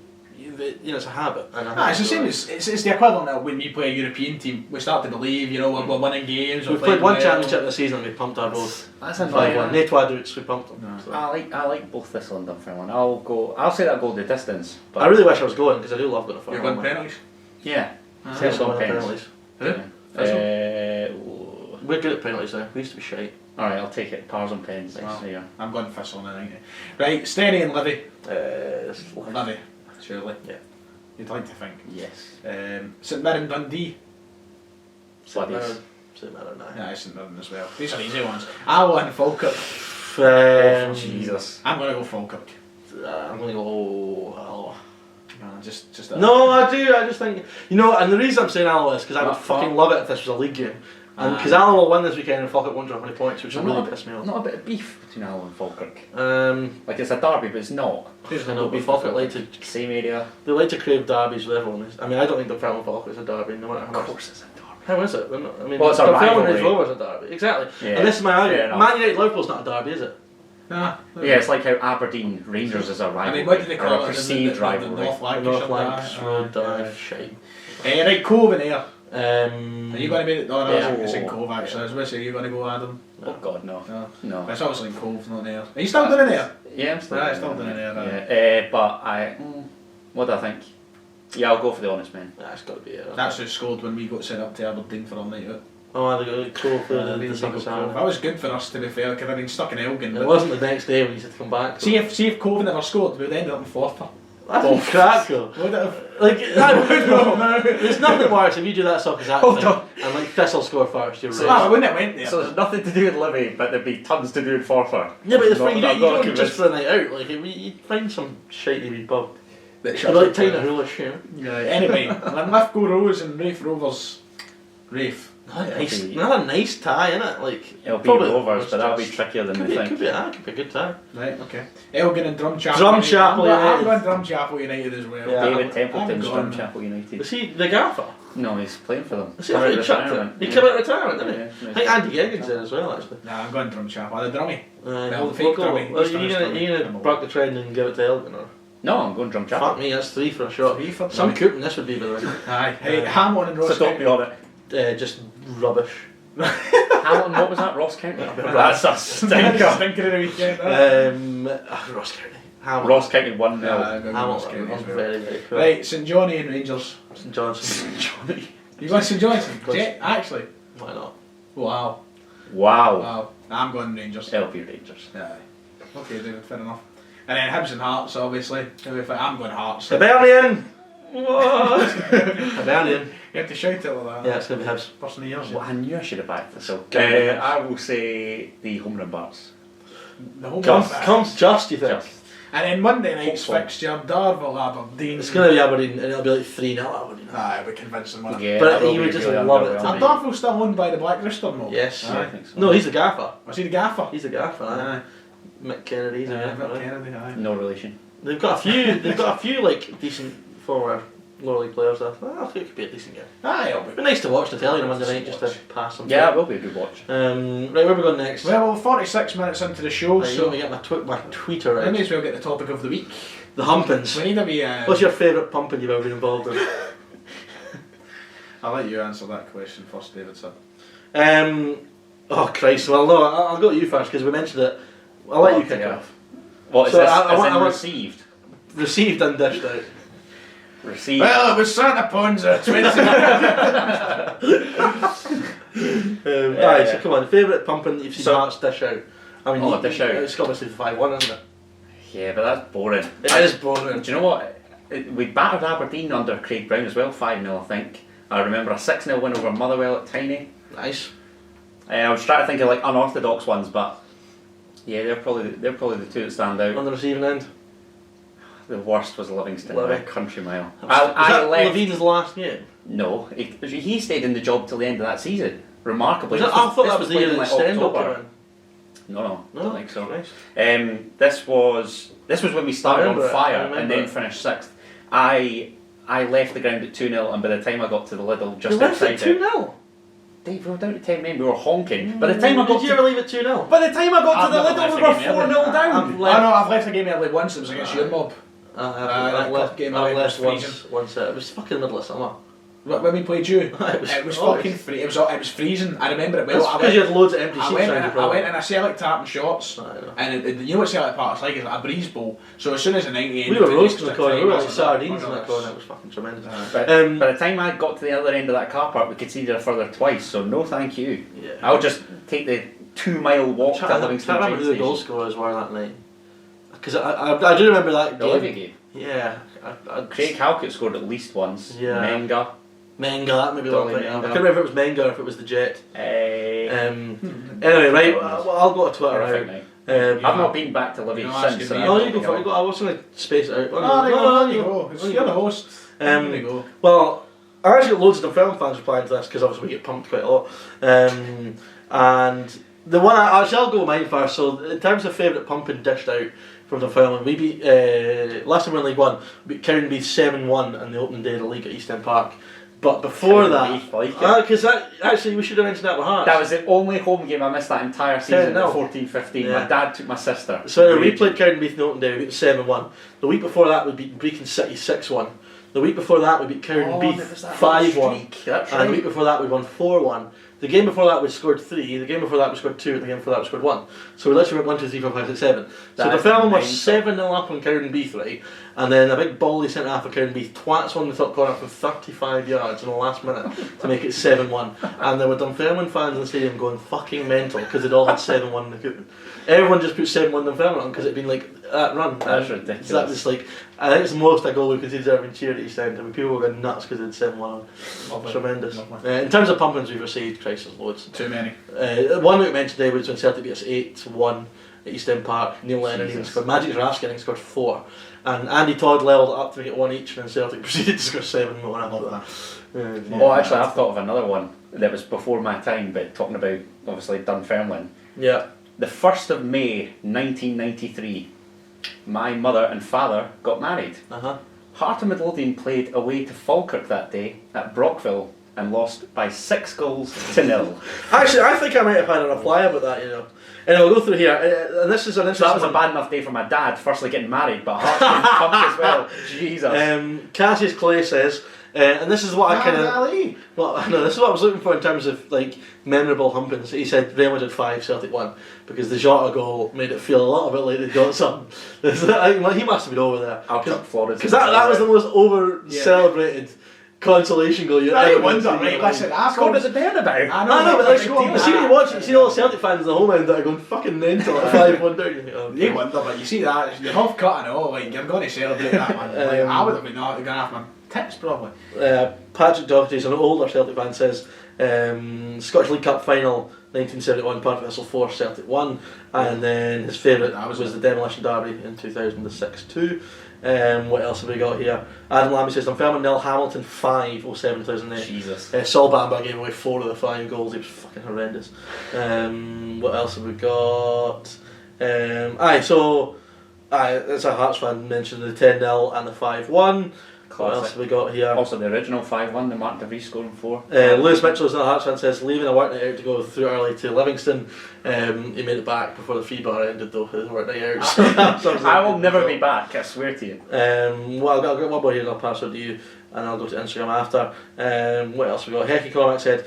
you know it's a habit. And I think It's the same as it's the equivalent of when we play a European team. We start to believe, you know, we're winning games. We've played one championship this season and we pumped our both. That's 5-1. annoying. Netwa Dukes, we pumped them. No. So. I like both Thistle and Dunfermline. I'll say that goal the distance. But I really wish I was going because I do love going to You're final. going penalties. yeah. Thistle Thistle winning pens. penalties. Who? We're good at penalties now. We used to be shite. Alright, I'll take it. Pars and pens. Wow. There you go. I'm going Thistle now, I think. Right, Stenny and Livy. Livy. Livy, surely. Yeah. You'd like to think. Yes. St Mirren Dundee. Buddies. St Mirren now. Yeah, St Mirren as well. These are easy ones. Alloa and Falkirk. Jesus. I'm going to go Falkirk. I'm going to go. Alloa. Just No, I do. I just think and the reason I'm saying Alloa is because I would Not fucking far. love it if this was a league game, and because Alloa will win this weekend and Falkirk won't drop any points, which will really piss me off. Not a bit of beef between Alloa and Falkirk. Like Like it's a derby, but it's not. I know, but Falkirk like to Same area. they like to crave derbies with everyone. I mean, I don't think the Falkirk is a derby, no matter how Of much. course it's a derby. How is it? I mean, Well, it's a Dunfermline rivalry. Range Rovers a derby. Exactly. Yeah, And this is my fair argument. enough. Man United Liverpool's not a derby, is it? Nah. Yeah, it's like how Aberdeen Rangers is a rivalry. I mean, what do they or call a it? perceived The rivalry. North Lancashire North Lancs derby? Road derby. Yeah. Shite. Right, Cove in there. Are you going to be? No, no, Yeah. I was in Cove actually. I was going to say, are you going to go, Adam? Oh God, no. No. No. But it's obviously in Cove, not there. Are you still doing it there? Yeah, I'm still. Right, still doing it there. Right. Yeah, but what do I think? Yeah, I'll go for the honest men. Nah, it's got to be it. That's who scored when we got sent up to Aberdeen for our night out. Oh, they got cool for Yeah, the we Sunday got Cove. That Saturday. was good for us, to be fair, because I've been stuck in Elgin. It But wasn't the next day when you had to come back. see if Cove never scored, we would end up in fourth. That's crack though. Would it have? Like, No. there's nothing worse if you do that soccer's Hold thing on. and like Thistle score first, you're Ah, I right. wouldn't have went there. So there's nothing to do with Livy, but there'd be tons to do in Forfar. Yeah, but the Not- thing you I'm don't not just convinced. for a night out. Like you find some shitey wee pub. That I'd shuts like it Tyne down. Hoolish, you know. Yeah, anyway, Linlithgow Rose and Rafe Rovers. Rafe. Nice, another nice tie, innit? Like It'll be probably- Rovers, but that'll be trickier than Could we be, think. could be a good tie. Right, okay. Elgin and Drumchapel. Drumchapel I'm United. going Drumchapel United as well. Yeah. David I'm Templeton's going- Drumchapel United. Was he the gaffer? No, he's playing for them. Was he Come out he of chucked it? retirement. He Yeah. came out of retirement, didn't he? Yeah, I think Andy Geggins in as well, actually. Nah, I'm going Drumchapel. The drummy. Well, the fake drummy. Well, He's you finished gonna drumming. buck the trend and give it to Elgin, or? No, I'm going Drumchapel. Fuck me, that's 3 for a shot. 3 for Some drumming. cooping this would be, by the way. Aye. Hey, Hamilton and Ross So don't be on it. Just rubbish. Hamilton, what was that? Ross County? That's a stinker. Stinker of the weekend. Ross County. Hamilton. Ross County 1-0. Hamilton. I'm very, very cool. Right, St Johnny and Rangers. St Johnson. Johnny. You going St Johnson? course. Yeah, actually. Why not? Wow. Wow. Wow. I'm going Rangers. LP Rangers. Aye. Okay, David, fair enough. And then Hibs and Hearts, obviously. I'm going Hearts. Hibernian! What? Hibernian. You have to shout it like that. Yeah, it's going to be Hibs. Person of years. Well, I knew I should have backed this. So, Okay. I will say the home run bars. The home Comes just, you think? Just. And then Monday night's Hopeful. fixture, Darvel, Aberdeen. It's going to be Aberdeen, and it'll be like 3-0 Aberdeen. Aye, we're convincing one. Yeah, But that will you be would just really love it to And underwhelming. Darvel's still owned by the Black Rooster, no? Yes. Yeah, I think so. No, he's the gaffer. Was he the gaffer? He's the gaffer. Aye. Aye. Mick Kennedy's the Aye, gaffer. Mick aye. Kennedy, aye. No relation. They've got a few like decent former lower league players. I think it could be a decent game. Aye, it'll It'd be. be nice to watch the telly on Monday night just to pass some. Yeah, it time. will be a good watch. Right, where are we going next? Well, we're 46 minutes into the show, Right, so let me get my tweeter we may out. as well get the topic of the week. The humpins. We need to be. What's your favourite pumping you've ever been involved in? I'll let you answer that question first, David. Sir. Oh Christ! Well, no, I'll go to you first because we mentioned it. I'll let you kick yeah. off. What is So this? I As want- in I want- received? Received and dished out. Received. Well, it was Santa Ponza 20. Right, so come on, favourite pumping that you've seen So- Hearts dish out. I mean, Dish out. It's obviously the 5-1, isn't it? Yeah, but that's boring. It is boring. Do you know what? We battered Aberdeen under Craig Brown as well, 5-0 I think. I remember a 6-0 win over Motherwell at Tiny. Nice. I was trying to think of like unorthodox ones, but yeah, they're probably the two that stand out. On the receiving end. The worst was Livingston by a country mile. Was I that left. Levine's last game? No, he stayed in the job till the end of that season. Remarkably. I This thought this that was the played year in, that like, Stendhal October. came in. No, don't think so. Nice. This was when we started on remember it, I fire remember and then it. finished 6th. I left the ground at 2-0 and by the time I got to the Lidl just You left outside at it, 2-0? Dave, we were down to 10 men, we were honking. By the time I got Did you ever leave at 2-0? by the time I got I've to the never Lidl, left we a were game 4-0 early. down. I've left the game early once, it was against your mob. I that game I away left was once. It was fucking middle of summer. When we played you, It was it was always- fucking free. It was freezing. I remember it well. It's I because you went, had loads of empty I seats went, around and, your I went problem. and I Celtic tapping shots, I know. and you know what Celtic Park's like? It's like a breeze bowl. So as soon as the 90 We were roasting the corner, we were like sardines in that corner, it was fucking tremendous. But by the time I got to the other end of that car park, we conceded a further twice, so no thank you. Yeah. I'll just take the 2-mile walk to I Livingston can't remember train who the goal station. scorers were that night. Because I do remember that The game. Livy game. Yeah. Craig Halkett scored at least once. Yeah. Menga. Menga, that maybe what Dolly I'm thinking of. I Menga. can't remember if it was Menga or if it was the Jet. Anyway, right, I'll go to Twitter Perfect now. night. Um, I've not been back to Livy You're since. asking and me. No, I've you go not for been it. I was going to space it out. Oh, there you go. On you You're the go. host. Um, There you go. Well, I actually got loads of Dunfermline fans replying to this because obviously we get pumped quite a lot. And the one I'll go with mine first. So in terms of favourite pumping dished out from Dunfermline, we beat last time we were in League One, beat Cairnby 7-1 on the opening day of the league at East End Park. But before Cardiff, that, like it. because actually we should have mentioned that with Hearts. That was the only home game I missed that entire season. 10-0. 14-15. Yeah. My dad took my sister. So we played Cowdenbeath and Oakendale, we beat them 7-1. The week before that we beat Brecon City 6-1. The week before that we beat Cowdenbeath 5-1. That's And right. the week before that we won 4-1. The game before that we scored 3, the game before that we scored 2, and the game before that we scored 1. So we literally went 1, 2, 3, 4, 5, 6, 7. So That the is film was mental. 7-0 up on Cowdenbeath, right? And then a big bally centre half of Cowdenbeath twats one in the top corner from 35 yards in the last minute to make it 7-1. And there were Dunfermline fans in the stadium going fucking mental because they'd all had 7-1 in the coupon. Everyone just put 7-1 Dunfermline on because it'd been like that run. That's And ridiculous. That was like, I think it's the most a goal we could deserve in cheer at East End. I mean, people were going nuts because they'd 7-1 on. Lovely. Tremendous. Lovely. In terms of pumpings we've received, Christ, there's loads. Too many. One we mentioned today was when Celtic beat us 8-1 at East End Park. Neil Lennon even scored. Magic Raskin, I think, scored 4. And Andy Todd leveled it up to make it 1 each, and then Celtic proceeded to score 7 more after that. Oh, actually, I've thought of another one that was before my time, but talking about, obviously, Dunfermline. Yeah. The 1st of May 1993, my mother and father got married. Heart of Midlothian played away to Falkirk that day at Brockville and lost by 6 goals to 0. Actually, I think I might have had a reply about that, you know. And I'll go through here. And this is an So interesting that was a one. bad enough day for my dad, firstly getting married, but Heart's getting pumped as well. Jesus. Cassius Clay says, and this is what I kind of. Ali. Well, no, this is what I was looking for in terms of like memorable humpings. He said Real Madrid 5, Celtic 1, because the Jota goal made it feel a little bit like they got something. He must have been over there. I'll chuck Flores. Because that was the most over celebrated consolation goal you I ever wonder, seen. right? Listen, I Scored at the Bernabeu. I I know, but like, go on you see when that. you watch it, you see all the Celtic fans in the home end that are going fucking mental at 5-1 down. You think, oh, You wonder, but you see that, the half cut and all, like, you're going to celebrate that, man. Like, I would have been going to have my tips, probably. Patrick Doherty's an older Celtic fan says Scottish League Cup final 1971 Park Vessel 4 Celtic 1, and then his favourite was the Demolition Derby in 2006 too. What else have we got here? Adam Lambie says Dunfermline 0, Hamilton 5, 07-2008. Jesus. Saul Bamba gave away 4 of the 5 goals. He was fucking horrendous. What else have we got? That's a Hearts fan mentioned the 10-0 and the 5-1. What else have we got here? Also the original 5-1, the Mark DeVries scoring 4. Lewis Mitchell is not a Hearts fan, says leaving a work night out to go through early to Livingston. He made it back before the free bar ended though, his work night out. So I will never be back, I swear to you. Well, I've got one more here and I'll pass it to you and I'll go to Instagram after. What else have we got? Hecky Cormac said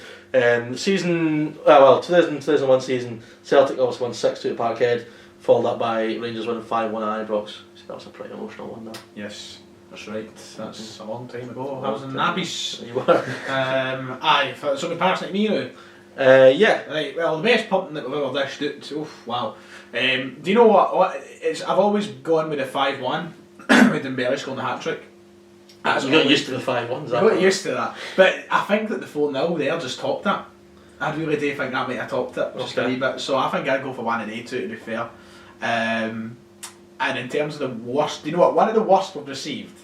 season, 2001 season, Celtic obviously won 6-2 at Parkhead, followed up by Rangers winning 5-1 at Ibrox. So that was a pretty emotional one though. Yes, that's right. That's a long time ago. I was in nappies. You were. So we passing it to me now. Yeah. Right, well, the best pumping that we've ever dished out. Oof, wow. Do you know what? I've always gone with the 5-1 with Dembele scoring the hat trick. You got used to the 5-1s. I got used to that. But I think that the 4-0 there just topped that. I really do think that might have topped it just a wee bit. So I think I'd go for one of the two, to be fair. And in terms of the worst, do you know what? One of the worst we've received,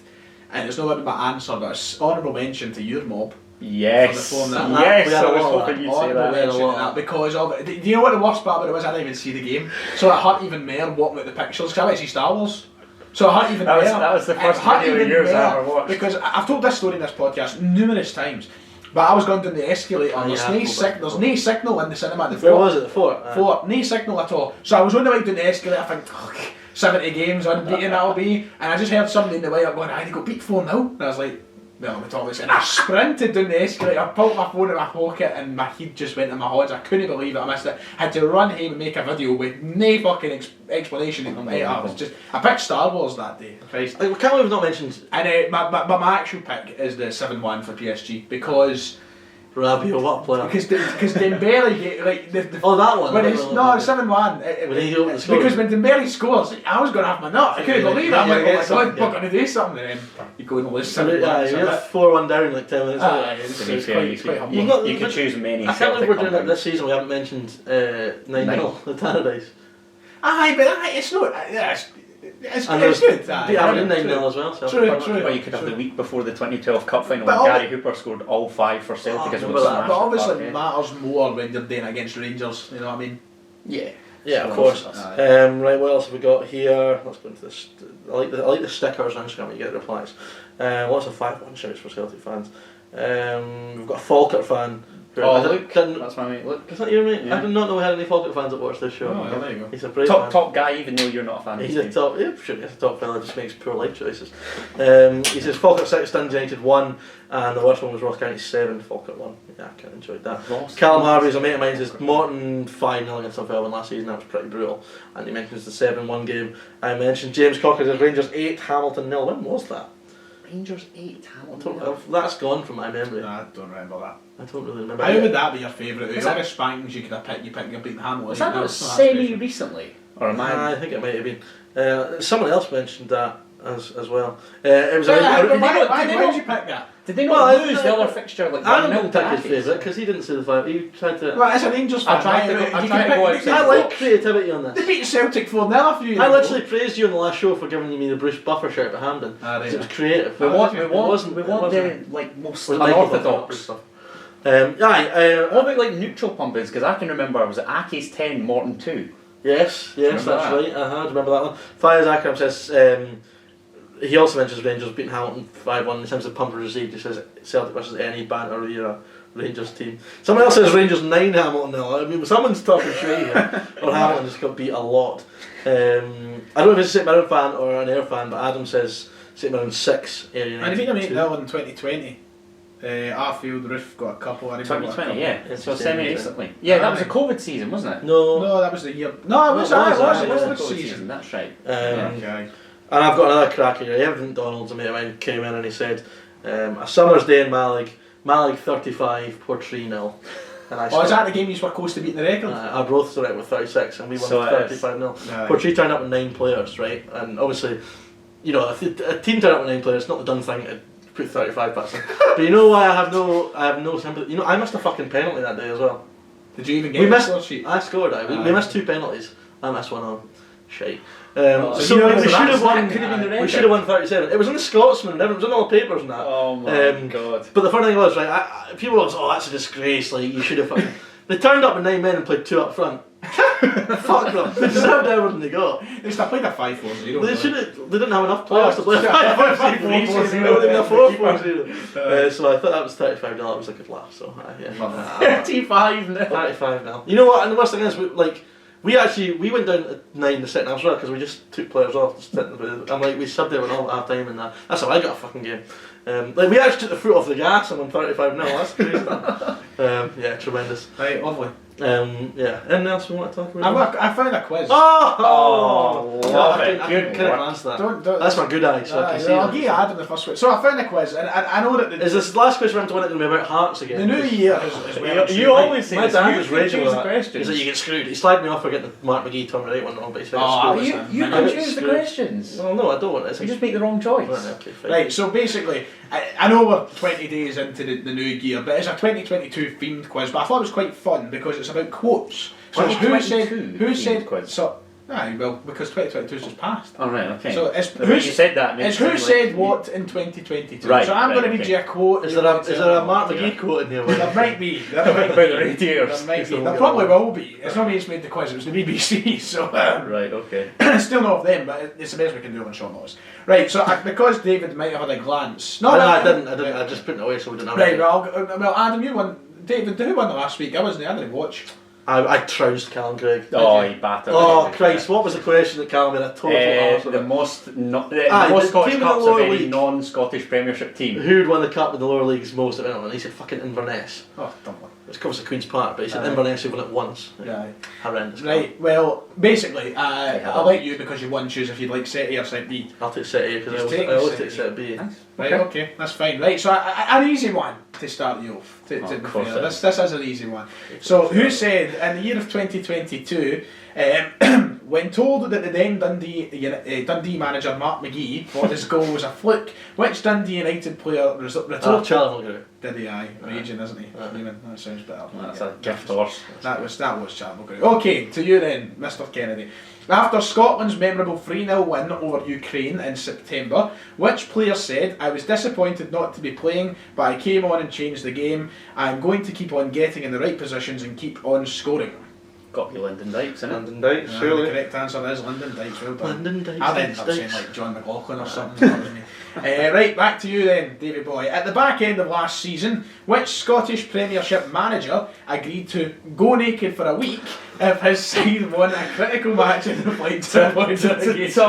and it's not going to be my answer, but it's honourable mention to your mob. Yes, For the 4-0. yes, We had I a was lot of hoping you'd say Honourable that. mention to that because of, do you know what the worst part about it was? I didn't even see the game, so it hurt even more walking out the pictures because I went to see Star Wars. So it hurt even more. That was the first It hurt video of even yours I more ever watched. because I've told this story in this podcast numerous times. But I was going down the escalator. Oh, There's yeah, no signal in the cinema. The Where was it? The 4? no signal at all. So I was on the way down the escalator. I think, oh, 70 games unbeaten that'll be. And I just heard somebody in the way up going, "I got beat 4-0." And I was like, well, we talk this. And I sprinted down the escalator. I pulled my phone in my pocket, and my head just went in my odds. I couldn't believe it. I missed it. I had to run home and make a video with no fucking explanation. I was just. I picked Star Wars that day. Christ. Like, we can't believe we've not mentioned And my actual pick is the 7-1 for PSG because Rabiot, what a player. because Dembele get like the Oh, that one. when it's no 7-1 When he opened the score. because when Dembele scores I was going to have my nut. I couldn't believe it. I'm like, oh my god, something, we're going to do something. And then you go and lose So, 7-1. yeah, so you're that- 4-1 down like 10 minutes later. it's To be fair, quite- it's quite humbling. you could choose many. I can't Celtic believe we're doing it pumpings. this season. We haven't mentioned 9-0, the Tannadice. Aye, but it's not. It's And good. there's Aye, Aberdeen true. 9-0 as well. So True, Park. true. Or you could have the week before the 2012 Cup final But when all Gary the- Hooper scored all 5 for Celtic as Oh, well. remember that. But obviously it matters more when you're doing against Rangers. You know what I mean? Yeah. Yeah, of course. Aye. Right, what else have we got here? Let's go into this. I like the stickers on Instagram when you get the replies. Lots of 5-1 shouts for Celtic fans. We've got a Falkirk fan. Luke, that's my mate. Luke, is that your mate? Yeah. I did not know we had any Falkirk fans that watch this show. Oh, there you go. He's a brave man. top guy, even though you're not a fan. He's of a his top, sure, he's a top fella, just makes poor life choices. He says Falkirk 6, Dundee United 1, and the worst one was Ross County 7, Falkirk 1. Yeah, I kind of enjoyed that. Callum Harvey's a mate of mine, says Morton 5-0 against Dunfermline last season, that was pretty brutal. And he mentions the 7-1 game. I mentioned James Cocker says Rangers 8, Hamilton 0. When was that? Rangers 8, Hamilton. That's gone from my memory. I don't remember that. I don't really remember. How would that be your favourite? Is Out that- of spankings you could have picked, you picked your beating Hamilton. Was that not That's not that special. recently? Or am I? I think it might have been. Someone else mentioned that as well. It was Why Did they did not- you pick that? Did they not Well, lose the other fixture like I 1-0 don't to pick his Accies? favourite because he didn't say the 5. He tried to. Well, as a Rangers fan, I tried to go- I you tried can to go pick- outside I the like box. creativity on They this. beat Celtic 4-0 a few years I ago. literally praised you on the last show for giving me the Bruce Buffer shirt at Hampden. Ah, right. It was creative. We want It wasn't the like most We like unorthodox. stuff. What about like neutral pumpings? Because I can remember I was at Aki's 10, Morton 2. Yes, that's Remember that? right. I remember that one. Fires Akram says he also mentions Rangers beating Hamilton 5-1 in terms of pumpers received. He says Celtic versus any banter era Rangers team. Someone else says Rangers 9, Hamilton 0. I mean, someone's talking shit here. Or Hamilton just got beat a lot. I don't know if it's a St Mirren fan or an Ayr fan, but Adam says St Mirren 6, Ayr United. And if you can make 2. that in 2020, Arfield, Roof got a couple. I remember 2020, a yeah. It's So the same semi-recently. Yeah, that was a COVID season, wasn't it? No. couple. No, that was the year. No, it was. No, It it was, was. it It was was COVID the season. That's right. Okay. And I've got another cracker here. Evan Donald's a mate of mine came in and he said, a summer's day in Malig 35, Portree 0. And I Oh, is said, that the game you were close to beating the record? our both started with 36 and we won So it is. 35 0. Aye. Portree turned up with 9 players, right? And obviously, you know, if a team turned up with 9 players, it's not the done thing to put 35 past in. But you know why I have no sympathy? You know, I missed a fucking penalty that day as well. Did you even get We a missed. score sheet? I scored. We Aye. missed 2 penalties. I missed one on. Shite. so So you know, we should have that won. could have been the We record. should have won 37. It was in the Scotsman. It was in all the papers and that. Oh my Um, god. But the funny thing was, right? People were like, "Oh, that's a disgrace! Like you should have." Fucking... They turned up with 9 men and played 2 up front. Fuck them. They deserved everything than they got. They still played a 5-4-0. They should have. They didn't have enough players to play a yeah, 5-4-0. They would have been a 4-4-0. So I thought that was 35 0. That was a good laugh. So yeah. 35 now. 35 now. You know what? And the worst thing is, we went down at 9 the second half as well because we just took players off. And we subbed everyone all at half time and that. That's how I got a fucking game. We actually took the foot off the gas and won 35 0. That's crazy. Yeah, tremendous. Right, lovely. Yeah. Anything else we want to talk about? I found a quiz. Oh, love I it. can Good kind of work. glance that. Don't, That's my good eye, so I can see I'll that. give you Adam the first one. So I found a quiz, and I know that Is this the last question for him to win it going to be about Hearts again? the new year is well. You always say My this. dad You was can raging choose with the that. questions. He's like, you get screwed. He slagged me off for getting the Mark McGee Terminator 8 one wrong, but he said Oh, it's I screwed. was- You I can got choose the screwed. questions. Well, no, I don't want it. You just make the wrong choice. Right, okay, fine. Right, so basically, I know we're 20 days into the new year, but it's a 2022 themed quiz, but I thought it was quite fun because it's about quotes. So it's who said, 2022 themed quiz? so, aye, well, because 2022 has just passed. All right, okay. So it's The way you said that makes it's who it said like- what in 2022. Right, so I'm right, going to read okay. you a quote. Is you're there going to a tell me Mark what it McGee is. quote in here? There might be. There might About be. the radiators. There might be. So There probably will be. It's not me who's made the quiz, it was the BBC, so... Right, okay. Still not of them, but it's the best we can do on short notice. Right, so because David might have had a glance... No, I didn't. I just put it away so we didn't have Right, it. well, Adam, you won... David, who won the last week? I wasn't there, I didn't watch. I trounced Callum Craig. Oh, he battered. Oh, him. Christ, what was the question that Callum had a total arse The about? most Aye, the most the Scottish team in the Cups of lower any league. non-Scottish Premiership team. Who'd won the cup in the lower leagues most of anyone? And he said fucking Inverness. Oh, don't worry. It's comes to Queen's Park, but he said Aye. Inverness who won it once. Yeah. Horrendous. Right, well, basically, have I'll it. let you because you won choose if you'd like set A or set B. I'll take set A because Just I take always set take A. set B. Nice. Right, okay, that's fine. Right, so an easy one to start you off, to Of be course fair. it This is an easy one. So, who said, in the year of 2022, when told that the then Dundee manager Mark McGee thought his goal was a fluke, which Dundee United player retorted... Charlie Mulgrew. Did he? Aye, raging, isn't he? Even that sounds better. That's a gift horse. That was Charlie Mulgrew. Okay, to you then, Mr. Kennedy. After Scotland's memorable 3-0 win over Ukraine in September, which player said, "I was disappointed not to be playing, but I came on and changed the game. I'm going to keep on getting in the right positions and keep on scoring"? Got to be Lyndon Dykes, isn't it? Lyndon Dykes, The surely. correct answer is Lyndon Dykes. Well done. Lyndon Dykes. I'd end up saying like John McLaughlin or something. Right, back to you then, Davy boy. At the back end of last season, which Scottish Premiership manager agreed to go naked for a week if his side won a critical match in the flight to avoid relegation?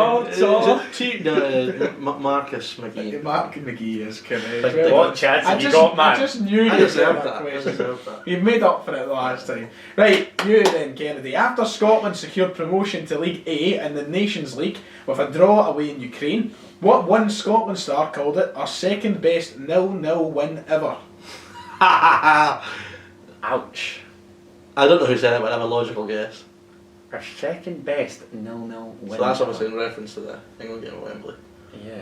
Marcus McGee. Mark McGee is correct. Like, what chance have you got, man? I just knew I you deserved said that. I question. deserved that. You've made up for it the last time. Right, you then, Kennedy. After Scotland secured promotion to League A in the Nations League with a draw away in Ukraine, what one Scotland star called it our second best 0-0 win ever? Ouch. I don't know who said it, but I have a logical guess. Our second best 0-0 win. So that's obviously in reference to the England game at Wembley. Yeah.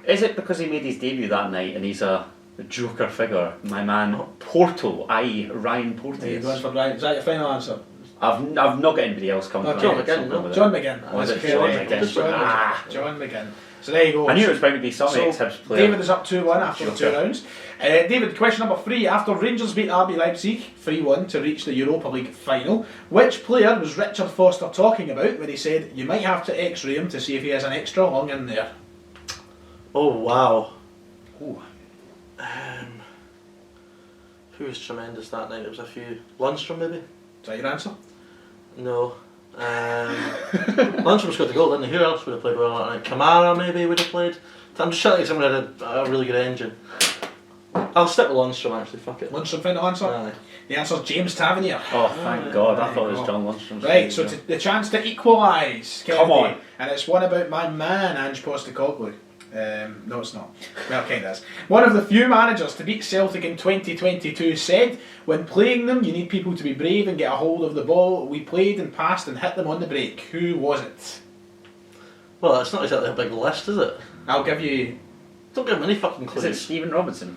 Is it because he made his debut that night and he's a joker figure? My man Porto, i.e. Ryan There you go, Porteous. for Brian. Is that your final answer? I've not got anybody else coming. Oh, to John mind, McGinn, so I'll go with John it. McGinn. Was That's it John correct. McGinn? John Ah. McGinn. John McGinn. So there you go. I knew it was bound to be some So, ex-Hibs player. David is up 2-1 after the 2 Joker. rounds. David, question number 3. After Rangers beat RB Leipzig 3-1 to reach the Europa League final, which player was Richard Foster talking about when he said, you might have to x-ray him to see if he has an extra lung in there? Oh, wow. Ooh. Who was tremendous that night? There was a few. Lundstrom, maybe? Is that your answer? No. Lundstrom scored the goal, didn't he? Who else would have played well that night? Kamara, maybe, would have played. I'm just trying to think of someone who had a really good engine. I'll stick with Lundstrom, actually. Fuck it. Lundstrom final answer? Aye. The answer's James Tavernier. Oh, thank God. I thought it There was you John Lundstrom. Right, so the chance to equalise. Come Kennedy. on. And it's one about my man, Ange Postecoglou. No, it's not. Well, kind of is. One of the few managers to beat Celtic in 2022 said, when playing them, you need people to be brave and get a hold of the ball. We played and passed and hit them on the break. Who was it? Well, it's not exactly a big list, is it? I'll give you... Don't give him any fucking Is clues. it Stephen Robinson?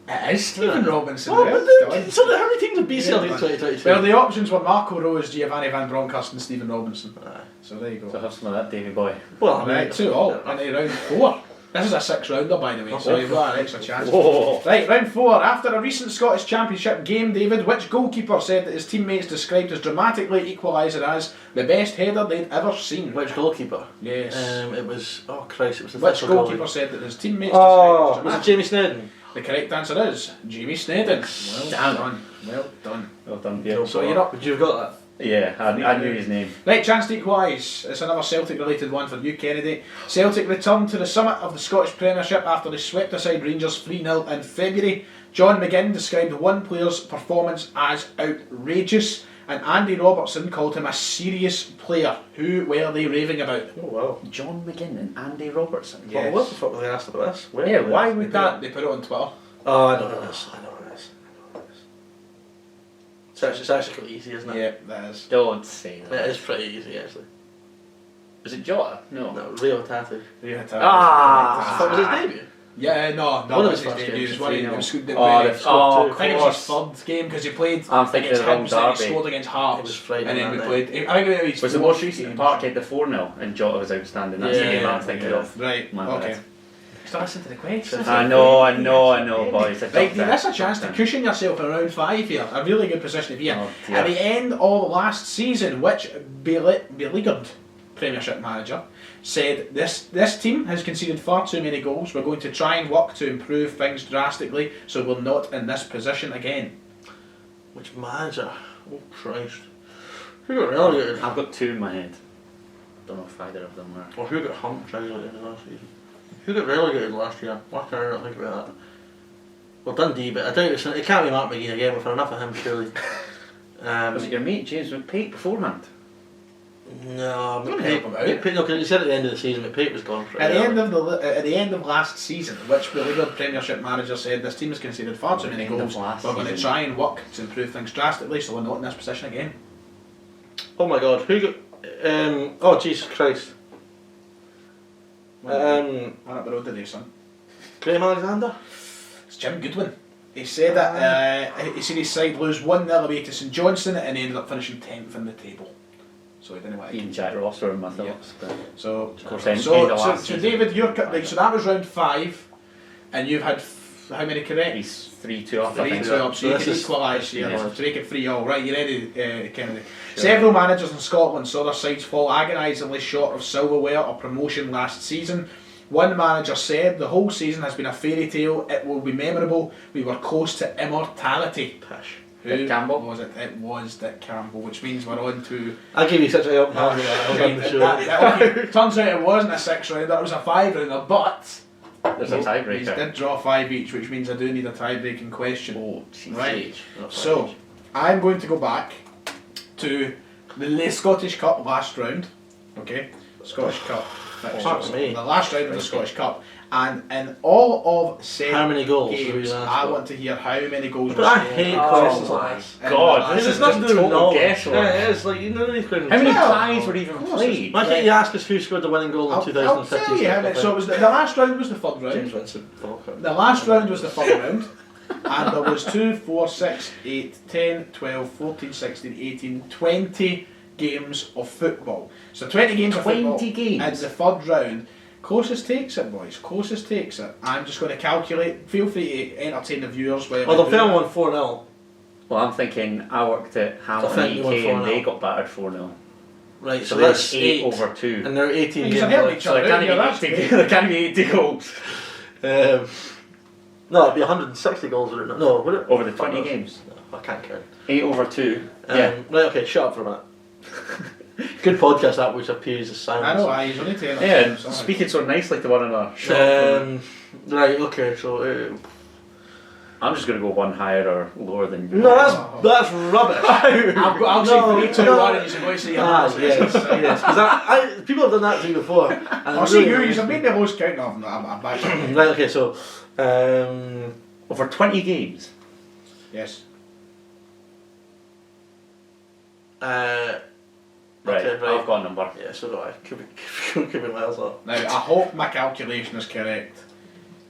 It is Stephen Robinson. Oh, Well but done. so how many teams have beat Celtic in Yeah, 2022? Well, the options were Marco Rose, Giovanni Van Bronckhorst and Stephen Robinson. Aye. So there you go. So have some of that, Davy boy. Well, I mean, Right, 2-all. And round 4. This is a 6-rounder, by the way, so you've got an extra chance. Whoa. Right, round 4. After a recent Scottish Championship game, David, which goalkeeper said that his teammates described his dramatically equaliser as the best header they'd ever seen? which goalkeeper? Yes. It was. Oh Christ! It was the Which Thistle goalkeeper goalie. said that his teammates Oh, described was his it Jamie Snedden? The correct answer is Jamie Snedden. Well Damn. done. Well done. Well done, beautiful. So you're up. Would you have got that? Yeah, I knew his name. Right, chance to equalise. It's another Celtic related one for you, Kennedy. Celtic returned to the summit of the Scottish Premiership after they swept aside Rangers 3-0 in February. John McGinn described one player's performance as outrageous, and Andy Robertson called him a serious player. Who were they raving about? Oh wow. John McGinn and Andy Robertson. Yeah. Well, what the fuck were they asked about this? Where Yeah, were they why asked? would that... They put it on Twitter. Oh, I don't know this. I don't know this. It's actually quite easy, isn't it? Yeah, that is. Don't say It that. is pretty easy, actually. Was it Jota? No. No, Rio Tatu. Ah. What was his debut? Yeah, no, One that of was his his first debut. It was games, one of 3-0. them scored the Oh, Premier. the- oh, I think it was his course. third game because he played I'm thinking against of the wrong Hibs, then he derby. scored against Hearts. It was Friday and then night. we played. I think it was Was the most recent Parkhead the 4-0 and Jota was outstanding? That's the Yeah, game I'm thinking yeah. of. Right, My okay. bad. Still listen to the questions. I know, boys. Right, that's a chance to cushion yourself in round 5 here. A really good position to be in. Oh, dear. At the end of last season, which beleaguered Premiership manager said, this team has conceded far too many goals. We're going to try and work to improve things drastically so we're not in this position again. Which manager? Oh Christ. Who got relegated? I've got two in my head. Don't know if either of them were. Or who got humped relegated last season? Who got relegated last year? Why can I not think about that? Well, Dundee, but I doubt it can't be Mark McGee again. We've had enough of him, surely. Was it your mate James McPate beforehand? No, Don't help him out. McPate, no, because he said at the end of the season, McPate was gone for At the end of last season, which beleaguered Premiership manager said, this team has conceded far too many End of goals. last We're going to season. try and work to improve things drastically so we're not in this position again. Oh my God, who got? Oh Jesus Christ. Right up the road today, son. Graham Alexander. It's Jim Goodwin. He said that he seen his side lose 1-0 away to St Johnstone and he ended up finishing 10th in the table. So he didn't want to Ian Jack Ross were in my Yeah. thoughts. But So, of course, end of last so season. David, you're right. So that was round 5, and you've had how many correct? He's 3-2 up, I think. 3-2 up, so you This can is- equalise here yeah. to make it 3-all. Right, you ready, Kennedy? Sure. Several managers in Scotland saw their sides fall agonisingly short of silverware or promotion last season. One manager said, "The whole season has been a fairy tale. It will be memorable. We were close to immortality." Pish. Dick Campbell? Was it? It was Dick Campbell, which means we're on to... I give you such a help hand on the show. Turns out it wasn't a 6-rounder, it was a 5-rounder, but... There's a He tiebreaker. did draw 5 each, which means I do need a tie-breaking question. Oh, jeez. Right. Not So, I'm going to go back to the Scottish Cup last round. Okay? Scottish Cup. Fuck me. The last round of the Scottish Cup. And in all of said How many goals were games, you asked I for? want to hear how many goals But were I scored. hate Oh questions my like this. God, This this is is not just doing total knowledge. guesswork. Yeah, it is like, none of these questions. How many Well, ties were even of course played? Why can't you ask us who scored the winning goal in I'll 2015? tell you how many. So it was the last round was the third round. James Vincent Falkirk. The last round was the third round. And there was 2, 4, 6, 8, 10, 12, 14, 16, 18, 20 games of football. So 20 games of 20 football games? in the third round. Closest takes it, boys. Closest takes it. I'm just going to calculate. Feel free to entertain the viewers while Well, I the do film that. won 4-0. Well, I'm thinking I worked at Hamilton think you won EK and 4-0. they got battered 4-0. Right, So so that's that's 8 8 over 2. and there are 18 He's games a hell of left. each So there can't Yeah, be that's 80 great. there can't be 80 goals No, it'd be 160 goals, would it not? No, would it? over the 20 games. No, I can't count. 8 over 2. Yeah. Right, okay, shut up for a minute. Good podcast that which appears as silence. I know, he's only 10 Yeah, and speaking so nicely to one another. Right, okay, so... I'm just going to go one higher or lower than you. no, that's rubbish. I'll say 3, 2, 1 and you should always say your numbers. yes, because people have done that to me before. And I'll it see really you, you've annoys made me. the most count of them. I'm back. Right, okay, so... Over 20 games. Yes. Right, Okay, I've got a number. Yeah, so do I. Could be miles off. Now, I hope my calculation is correct.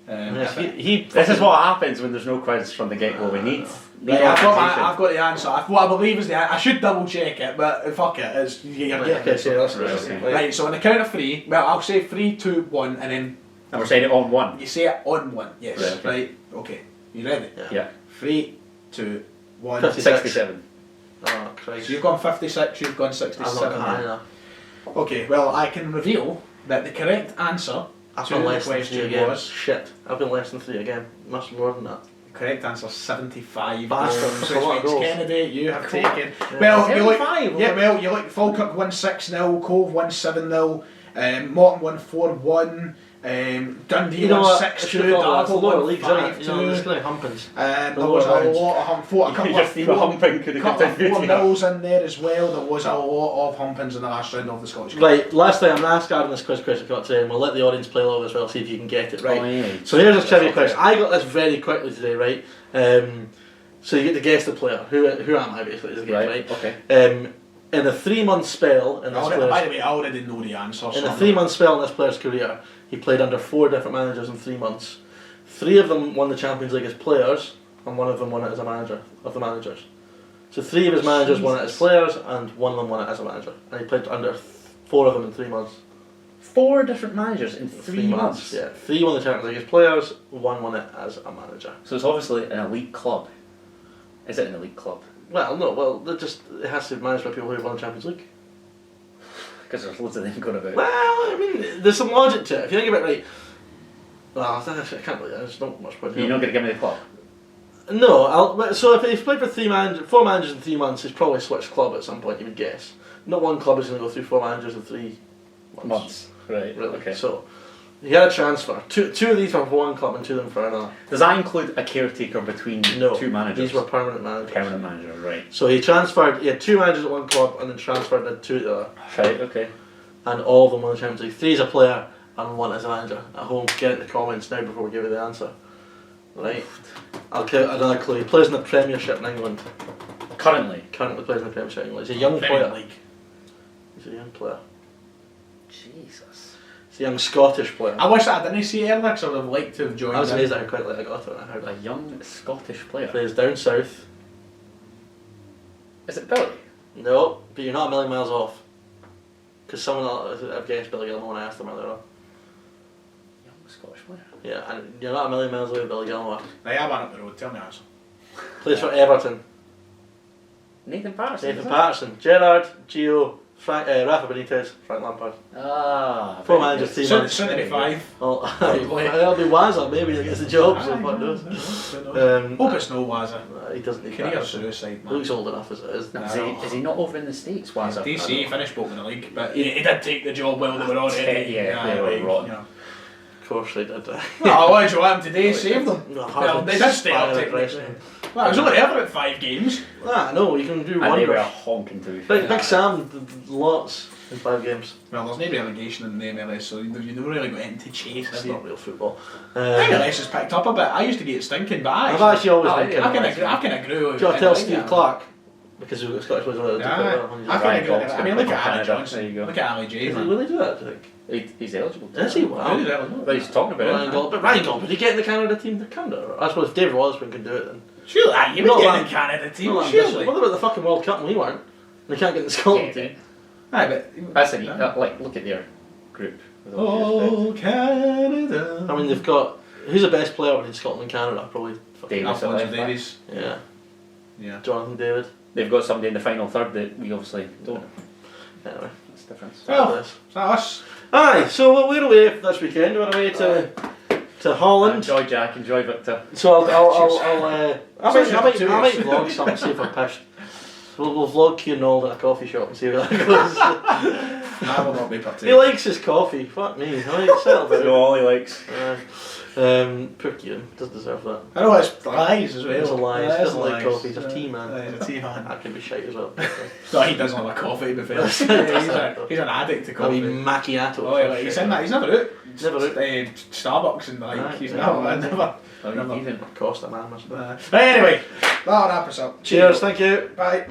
Yeah, This is what happens when there's no quiz from the get-go. We need Right, I've organisation. got the answer. What I believe is the answer. I should double check it, but fuck it. It's, you're Right, getting okay, it. so that's Right, right. okay. Right, so on the count of 3, well, I'll say 3, 2, 1, and then And we're saying it on one. you say it on 1. Yes. Right, okay. Right. Okay. You ready? Yeah. 3, 2, 1. 56. 67. Oh, So Christ. you've gone 56, you've gone I'm 67. not high enough. Okay, well, I can reveal that the correct answer I've to been the less than 3 question again. was... Shit, I've been less than 3 again. Must be more than that. Correct answer 75 Bastard, goals, that's a which lot of means goals. Kennedy, you have taken. Well, you look. 75, Yeah, well, you look. Falkirk won 6-0, Cove won 7-0, Morton won 4-1, Dundee You know won what? 6-2, That's a Darvel lot of won leagues, isn't it? You know, there's 5-2. going to humpins. There the was a lower rounds. lot of a couple Your of theme of humping could have couple of continued. 4-0s in there as well. There was a lot of humpins in the last round of the Scottish Cup. Right, last time I'm going to ask Adam this quiz question got today, and we'll let the audience play along as well, see if you can get it right. Oh, yeah. So here's a trivia question. I got this very quickly today, right? So you get to guess the player. Who am I basically? Is the game, right? Okay. In a 3-month spell in this By the player's, way, I already know the answer. in so a I'm 3-month spell in this player's career, he played under 4 different managers in 3 months. 3 of them won the Champions League as players, and 1 of them won it as a manager of the managers. So 3 of his managers won it as players, and 1 of them won it as a manager. And he played under 4 of them in 3 months. 4 different managers in 3 months. Yeah, 3 won the Champions League as players, 1 won it as a manager. So it's obviously an elite club. Is it an elite club? Well, no, well, it has to be managed by people who won the Champions League. Because there's loads of them going about. Well, I mean, there's some logic to it. If you think about it right, well, I can't believe that. There's not much point. You're not going to give me the club? No, so if he's played for 4 managers in 3 months, he's probably switched club at some point, you would guess. Not one club is going to go through 4 managers in 3 months. Right, Really. okay. So, he had a transfer. Two of these were for one club and 2 of them for another. Does that include a caretaker between No, 2 managers? these were permanent managers. permanent managers, right. So he had 2 managers at one club and then transferred to 2 at the other. Right, okay. And all of them won the Champions League. 3 as a player and 1 as a manager. At home, get it in the comments now before we give you the answer. Right. I'll give it another clue. He plays in the Premiership in England. Currently? Currently plays in the Premiership in England. He's a young Premier player. League. He's a young player. Jesus. He's a young Scottish player. I wish I didn't see it earlier because I would have liked to have joined. I was in. amazed at how quickly I got it. when I heard A it. young Scottish player. Plays down south. Is it Billy? No, but you're not a million miles off. Because someone else, I've guessed Billy Gilmore when I asked him earlier on. Young Scottish player. Yeah, and you're not a million miles away with Billy Gilmore. Right, I went up the road, tell me that's. Plays for Everton. Nathan Patterson. Nathan Patterson. Gerrard, Gio, Rafa Benitez, Frank Lampard. Ah. Four managers, team Soon man. to be 5. Oh, it'll be Wazza maybe that gets the job, so what knows. Hope it's no Wazza. He doesn't need Career that. suicide, man. Looks old enough as it is. Is he not over in the States, Wazza? DC finished both in the league, but he did take the job while they were already. Yeah, they were rotten. Of course they did. Well, what did you want him today? Save them. No, Well, they did stay up technically. Well, I was only there for about 5 games. Ah, no, you can do And they were wonders. honking to be fair. Big Sam did lots in 5 games. Well, there's no relegation in the MLS, so you never really got into chase, It's have you? not real football. MLS has picked up a bit. I used to get stinking, but I've actually always been I kind of. kind of grew. Do you want to tell like Steve that. Clark? Because we've got Scottish players on Yeah, I Ryan kind of. Giggs I mean, look from at Ali Canada, Johnson. there you go. Look at Ali J. Does he Man. really do that, do you think? He's eligible. Is he? Wow. Really, really. But he's talking about Ryan it. Gall, but Ryan Gall, would he get in the Canada team to Canada? I suppose if David Wallaceman can do it then. Surely, you Not would get like- the Canada team. Not like Surely. this. What about the fucking World Cup and we weren't? And they can't get in the Scotland team. Aye, but That's it. Like, look at their group. with all due respect. Canada. I mean, they've got. Who's the best player in Scotland and Canada? Probably. Davis at Alphonso left back. Davies. Yeah. Yeah. Jonathan David. They've got somebody in the final third that we obviously don't. Anyway. That's the difference. Well, Yes. is that us? Aye, so we're away this weekend. We're away to Holland. Enjoy Jack, enjoy Victor. So I might Cheers. vlog something, see if I'm pissed. We'll vlog Kieran Nold in a coffee shop and see how that goes. I will not be He partaking. likes his coffee. Fuck me. Right, settle That's down. all he likes. Poor Kieran doesn't deserve that. I know it's lies as well. It's a lie. He It is doesn't like lies. coffee. He's a tea man. He's a tea man. That can be shite as well. No, he doesn't like coffee, to be fair. He's an addict to I mean coffee. macchiato. Oh, yeah, like, he's in that. He's never out. Never out. Starbucks and like, Right, he's yeah. never. I mean, even Cost a man, must be. Anyway, that'll wrap us up. Cheers. Thank you. Bye.